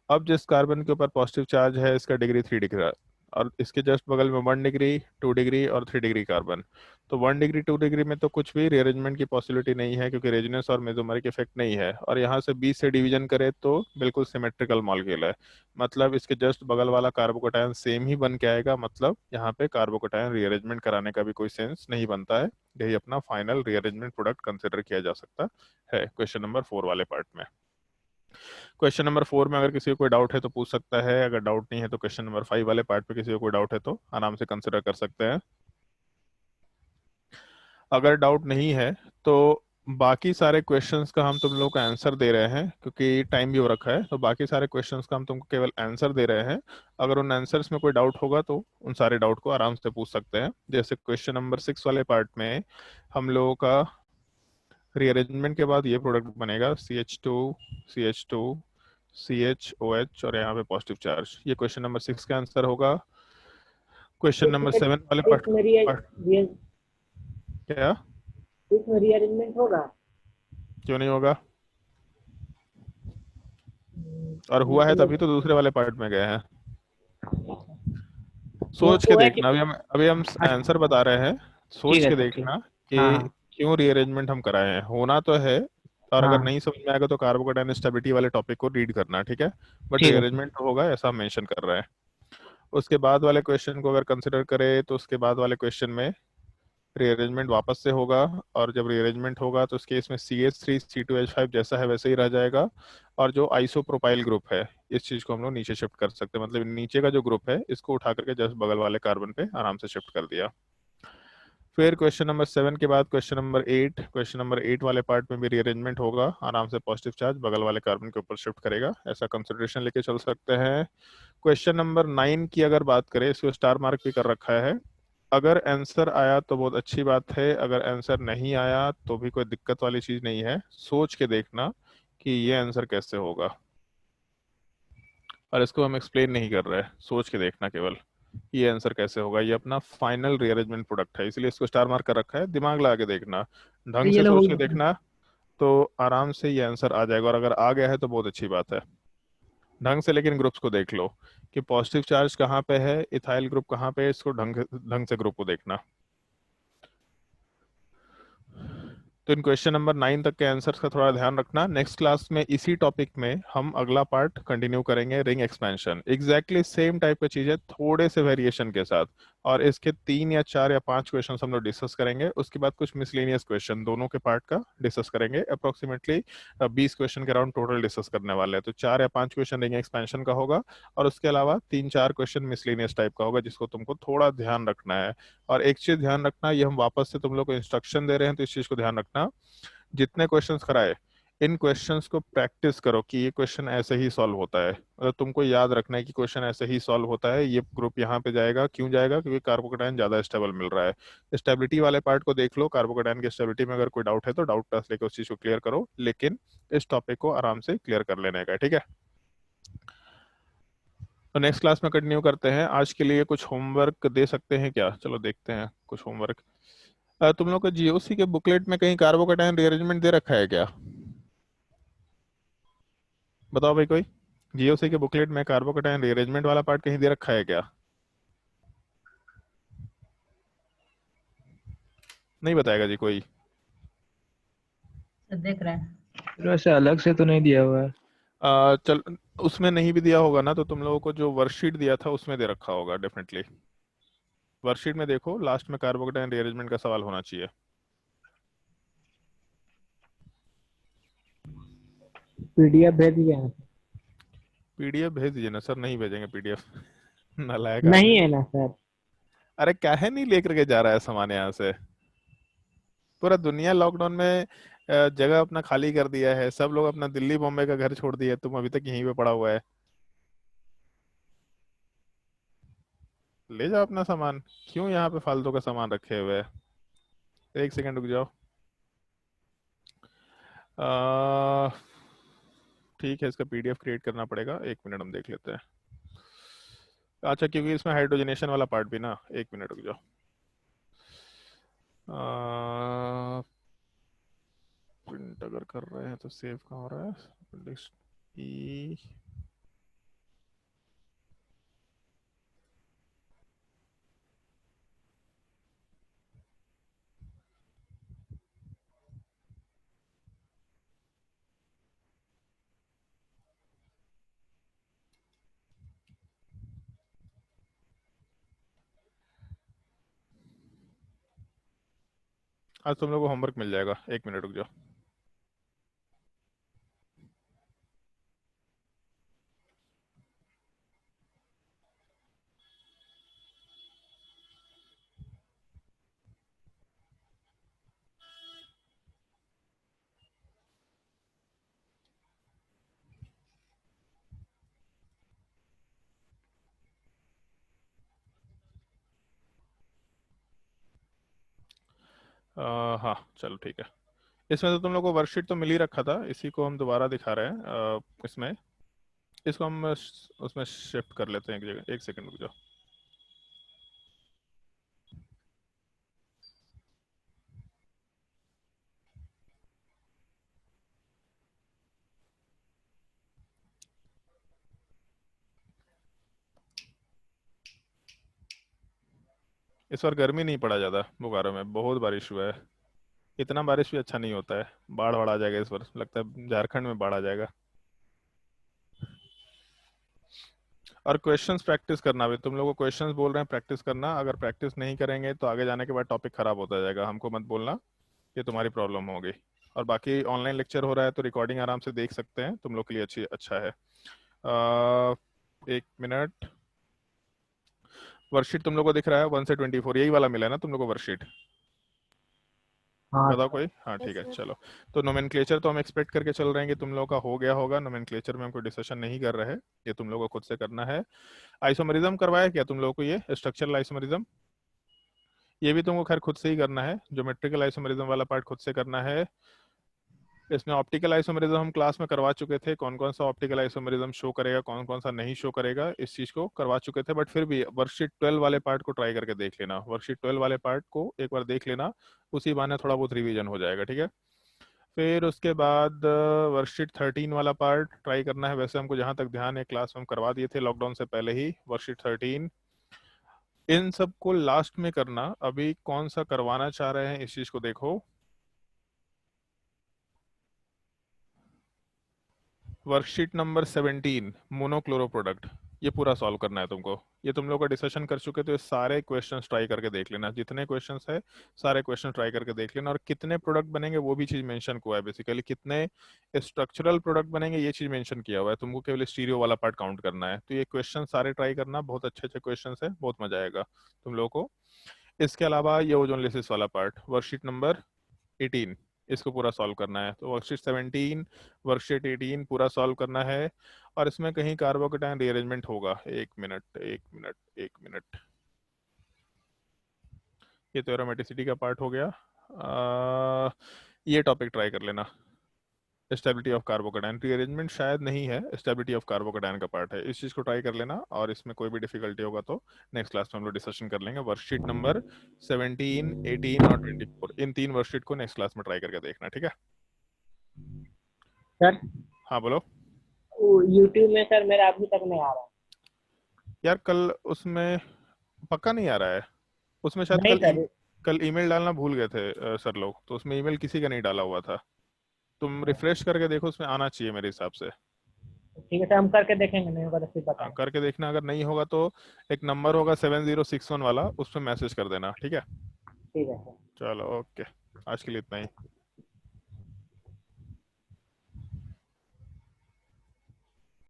अब जिस कार्बन के ऊपर पॉजिटिव चार्ज है इसका डिग्री 3 डिग्री है, और इसके जस्ट बगल में 1 डिग्री 2 डिग्री और 3 डिग्री कार्बन। तो 1 डिग्री 2 डिग्री में तो कुछ भी रीअरेंजमेंट की पॉसिबिलिटी नहीं है, क्योंकि रेजोनेंस और मेसोमेरिक इफेक्ट नहीं है, और यहाँ से 20 से डिवीजन करे तो बिल्कुल सिमेट्रिकल मॉलिक्यूल है, मतलब इसके जस्ट बगल वाला कार्बोकैटायन सेम ही बन के आएगा। मतलब यहाँ पे कार्बोकैटायन रीअरेंजमेंट कराने का भी कोई सेंस नहीं बनता है। यही अपना फाइनल रीअरेंजमेंट प्रोडक्ट कंसिडर किया जा सकता है क्वेश्चन नंबर 4 वाले पार्ट में। क्वेश्चन नंबर 4 में अगर किसी को कोई डाउट है तो पूछ सकता है, अगर डाउट नहीं है तो क्वेश्चन नंबर 5 वाले पार्ट पे किसी को कोई डाउट है तो आराम से कंसिडर कर सकते हैं। अगर डाउट नहीं है तो बाकी सारे क्वेश्चंस का हम तुम लोग का आंसर दे रहे हैं, क्योंकि टाइम भी हो रखा है, तो बाकी सारे क्वेश्चंस का हम तुमको केवल आंसर दे रहे हैं। अगर उन आंसर्स में कोई डाउट होगा तो उन सारे डाउट को आराम से पूछ सकते हैं। जैसे क्वेश्चन नंबर 6 वाले पार्ट में हम लोगों का रीअरेंजमेंट के बाद ये प्रोडक्ट बनेगा CH2 CH2 CHOH, और यहाँ पे पॉजिटिव चार्ज। ये क्वेश्चन नंबर 6 का आंसर होगा। क्वेश्चन नंबर 7 वाले पार्ट क्या? इसमें रीअरेंजमेंट होगा? क्यों नहीं होगा? और हुआ है तभी तो दूसरे वाले पार्ट में गए हैं। सोच के देखना, अभी हम आंसर बता रहे हैं, सोच के देखना कि हाँ क्यों रीअरेंजमेंट हम कराए हैं। होना तो है, और अगर हाँ नहीं समझ में आएगा तो कार्बोकैटायन स्टेबिलिटी वाले टॉपिक को रीड करना, ठीक है। बट ठीक है। रीअरेंजमेंट तो होगा ऐसा मेंशन कर रहा है। उसके बाद वाले क्वेश्चन को अगर कंसिडर करें तो उसके बाद वाले क्वेश्चन में रीअरेंजमेंट वापस से होगा, और जब रीअरेंजमेंट होगा तो उस केस में CH3 C2H5 जैसा है वैसे ही रह जाएगा, और जो आइसोप्रोपाइल ग्रुप है इस चीज को हम लोग नीचे शिफ्ट कर सकते हैं, मतलब नीचे का जो ग्रुप है इसको उठा करके जस्ट बगल वाले कार्बन पे आराम से शिफ्ट कर दिया। फिर क्वेश्चन नंबर 7 के बाद क्वेश्चन नंबर 8 वाले पार्ट में भी रीअरेंजमेंट होगा, आराम से पॉजिटिव चार्ज बगल वाले कार्बन के ऊपर शिफ्ट करेगा, ऐसा कंसिडरेशन लेके चल सकते हैं। क्वेश्चन नंबर 9 की अगर बात करें, इसको स्टार मार्क भी कर रखा है। अगर आंसर आया तो बहुत अच्छी बात है, अगर आंसर नहीं आया तो भी कोई दिक्कत वाली चीज नहीं है। सोच के देखना कि ये आंसर कैसे होगा, और इसको हम एक्सप्लेन नहीं कर रहे हैं, सोच के देखना केवल ये आंसर कैसे होगा। ये अपना फाइनल रीअरेंजमेंट प्रोडक्ट है, इसलिए इसको स्टार मार्क कर रखा है। दिमाग लगा के देखना, ढंग ये से लो हो सोच के गया। देखना, तो आराम से ये आंसर आ जाएगा, और अगर आ गया है तो बहुत अच्छी बात है। ढंग से लेकिन ग्रुप्स को देख लो कि पॉजिटिव चार्ज कहाँ पे है, इथाइल ग्रुप कहाँ पे है, इसको ढंग से ग्रुप को देखना। तो इन क्वेश्चन नंबर 9 तक के आंसर्स का थोड़ा ध्यान रखना। नेक्स्ट क्लास में इसी टॉपिक में हम अगला पार्ट कंटिन्यू करेंगे, ring expansion. Exactly same type की चीजें थोड़े से वेरिएशन के साथ, और इसके 3 या 4 या 5 क्वेश्चन हम लोग डिस्कस करेंगे। उसके बाद कुछ मिसलेनियस क्वेश्चन दोनों के पार्ट का डिस्कस करेंगे। अप्रोक्सीमेटली 20 क्वेश्चन के अराउंड टोटल डिस्कस करने वाले हैं। तो 4 या 5 क्वेश्चन रिंग एक्सपेंशन का होगा, और उसके अलावा 3-4 क्वेश्चन मिसलेनियस टाइप का होगा, जिसको तुमको थोड़ा ध्यान रखना है। और एक चीज ध्यान रखना, ये हम वापस से तुम लोग को इंस्ट्रक्शन दे रहे हैं, तो इस चीज को ध्यान रखना, जितने क्वेश्चंस कराए इन क्वेश्चंस को प्रैक्टिस करो कि ये क्वेश्चन ऐसे ही सॉल्व होता है। मतलब तुमको याद रखना है कि क्वेश्चन ऐसे ही सॉल्व होता है, ये ग्रुप यहाँ पे जाएगा। क्यों जाएगा? क्योंकि कार्बोकेटाइन ज्यादा स्टेबल मिल रहा है। स्टेबिलिटी वाले पार्ट को देख लो, कार्बोकेटाइन की स्टेबिलिटी में अगर कोई डाउट है तो डाउट क्लास लेकर उस चीज को क्लियर करो, लेकिन इस टॉपिक को आराम से क्लियर कर लेने का, ठीक है। तो नेक्स्ट क्लास में कंटिन्यू करते हैं। आज के लिए कुछ होमवर्क दे सकते हैं क्या? चलो देखते हैं कुछ होमवर्क। तुम लोग को जीओसी के बुकलेट में कहीं कार्बोकेटाइन रीअरेंजमेंट दे रखा है क्या? बताओ भाई कोई, जीओसी के बुकलेट में कार्बोकेटाइन रीअरेंजमेंट वाला पार्ट कहीं दे रखा है क्या? नहीं बताएगा जी कोई? देख रहे हैं। फिर वैसे अलग से तो नहीं दिया हुआ है। चल, उसमें नहीं भी दिया होगा ना, तो तुम लोगों को जो वर्कशीट दिया था उसमें दे रखा होगा डेफिनेटली। वर्कशीट में देखो, लास्ट में कार्बोकेटाइन रीअरेंजमेंट का सवाल होना चाहिए। पीडीएफ भेज दिया है। पीडीएफ भेज दीजिए ना सर। नहीं भेजेंगे पीडीएफ नालायक आदमी। नहीं है ना सर? अरे काहे नहीं लेकर के जा रहा है सामान यहाँ से? पूरा दुनिया लॉकडाउन में जगह अपना खाली कर दिया है। सब लोग अपना दिल्ली बॉम्बे का घर छोड़ दिए, तुम अभी तक यहीं पे पड़ा हुआ है। ले जाओ अपना सामान। क्यों यहाँ पे फालतू का सामान रखे हुए है? एक सेकंड रुक जाओ। अ, ठीक है, इसका पीडीएफ क्रिएट करना पड़ेगा। 1 मिनट हम देख लेते हैं। अच्छा, क्योंकि इसमें हाइड्रोजनेशन वाला पार्ट भी ना। 1 मिनट रुक जाओ। प्रिंट अगर कर रहे हैं तो सेव कहाँ हो रहा है? लिस्ट ई। आज तुम लोग को होमवर्क मिल जाएगा। 1 मिनट रुक जाओ। हाँ चलो ठीक है। इसमें तो तुम लोग को वर्कशीट तो मिल ही रखा था, इसी को हम दोबारा दिखा रहे हैं। इसमें इसको हम उसमें शिफ्ट कर लेते हैं एक जगह। 1 सेकंड रुक जाओ। इस बार गर्मी नहीं पड़ा ज़्यादा, बोकारो में बहुत बारिश हुआ है। इतना बारिश भी अच्छा नहीं होता है। बाढ़ बाढ़ आ जाएगा इस बार, लगता है झारखंड में बाढ़ आ जाएगा। और क्वेश्चंस प्रैक्टिस करना भी, तुम लोगों को क्वेश्चंस बोल रहे हैं प्रैक्टिस करना। अगर प्रैक्टिस नहीं करेंगे तो आगे जाने के बाद टॉपिक खराब होता जाएगा। हमको मत बोलना, ये तुम्हारी प्रॉब्लम होगी। और बाकी ऑनलाइन लेक्चर हो रहा है तो रिकॉर्डिंग आराम से देख सकते हैं, तुम लोग के लिए अच्छा है। 1 मिनट। वर्कशीट तुम लोग को दिख रहा है 1 से 24, यही वाला मिला है ना तुम लोग को वर्कशीट? हाँ बताओ कोई। हाँ ठीक है चलो। तो नोमेनक्लेचर तो हम एक्सपेक्ट करके चल रहे हैं कि तुम लोगों का हो गया होगा। नोमेनक्लेचर में हम कोई डिस्कशन नहीं कर रहे हैं, ये तुम लोगों को खुद से करना है। आइसोमरिज्म करवाया क्या तुम लोगों को? ये स्ट्रक्चरल आइसोमरिज्म ये भी तुमको खैर खुद से ही करना है। ज्योमेट्रिकल आइसोमरिज्म वाला पार्ट खुद से करना है। इसमें ऑप्टिकल आइसोमरिज्म हम क्लास में करवा चुके थे, कौन कौन सा ऑप्टिकल आइसोमरिज्म शो करेगा, कौन कौन सा नहीं शो करेगा, इस चीज को करवा चुके थे। बट फिर भी वर्कशीट 12 वाले पार्ट को ट्राई करके देख लेना। वर्कशीट 12 वाले पार्ट को एक बार देख लेना, उसी बहाने थोड़ा बहुत रिवीजन हो जाएगा, ठीक है। फिर उसके बाद वर्कशीट 13 वाला पार्ट ट्राई करना है। वैसे हमको जहाँ तक ध्यान है क्लास में हम करवा दिए थे लॉकडाउन से पहले ही वर्कशीट 13। इन सबको लास्ट में करना। अभी कौन सा करवाना चाह रहे हैं इस चीज को देखो। वर्कशीट नंबर 17 मोनोक्लोरो प्रोडक्ट, ये पूरा सॉल्व करना है तुमको। ये तुम लोग का डिस्कशन कर चुके तो ये सारे क्वेश्चंस ट्राई करके देख लेना, जितने क्वेश्चंस है सारे क्वेश्चन ट्राई करके देख लेना। और कितने प्रोडक्ट बनेंगे वो भी चीज मेंशन हुआ है, बेसिकली कितने स्ट्रक्चरल प्रोडक्ट बनेंगे ये चीज मेंशन किया हुआ है, तुमको केवल स्टीरियो वाला पार्ट काउंट करना है। तो ये क्वेश्चन सारे ट्राई करना, बहुत अच्छे अच्छे क्वेश्चन है, बहुत मजा आएगा तुम लोगों को। इसके अलावा ये ओजोन लेसिस वाला पार्ट वर्कशीट नंबर 18, इसको पूरा सॉल्व करना है। तो वर्कशीट 17 वर्कशीट 18 पूरा सॉल्व करना है। और इसमें कहीं कार्बोकेटायन रीअरेंजमेंट होगा, एक मिनट एक मिनट एक मिनट। ये तो एरोमेटिसिटी का पार्ट हो गया। ये टॉपिक ट्राई कर लेना, स्टेबिलिटी ऑफ कार्बोकेटायन। रीअरेंजमेंट शायद नहीं है, स्टेबिलिटी ऑफ कार्बोकेटायन का पार्ट है, इस चीज को ट्राई कर लेना। और इसमें कोई भी डिफिकल्टी होगा तो नेक्स्ट क्लास में हम लोग डिस्कशन कर लेंगे। वर्कशीट नंबर 17, 18 और 24, इन 3 वर्कशीट को नेक्स्ट क्लास में ट्राई करके देखना, ठीक है। सर हाँ बोलो। यूट्यूब में सर मेरा अभी तक नहीं आ रहा। यार कल उसमें पक्का नहीं आ रहा है, उसमें शायद नहीं सर, कल ईमेल डालना भूल गए थे सर लोग, तो उसमें ईमेल किसी का नहीं डाला हुआ था। तुम रिफ्रेश करके देखो, उसमें आना चाहिए मेरे हिसाब से। ठीक है सर, हम करके देखेंगे, नहीं होगा तो फिर हाँ बताएं। करके देखना, अगर नहीं होगा तो एक नंबर होगा 7061 वाला, उस पर मैसेज कर देना, ठीक है। ठीक है सर। चलो ओके, आज के लिए इतना ही।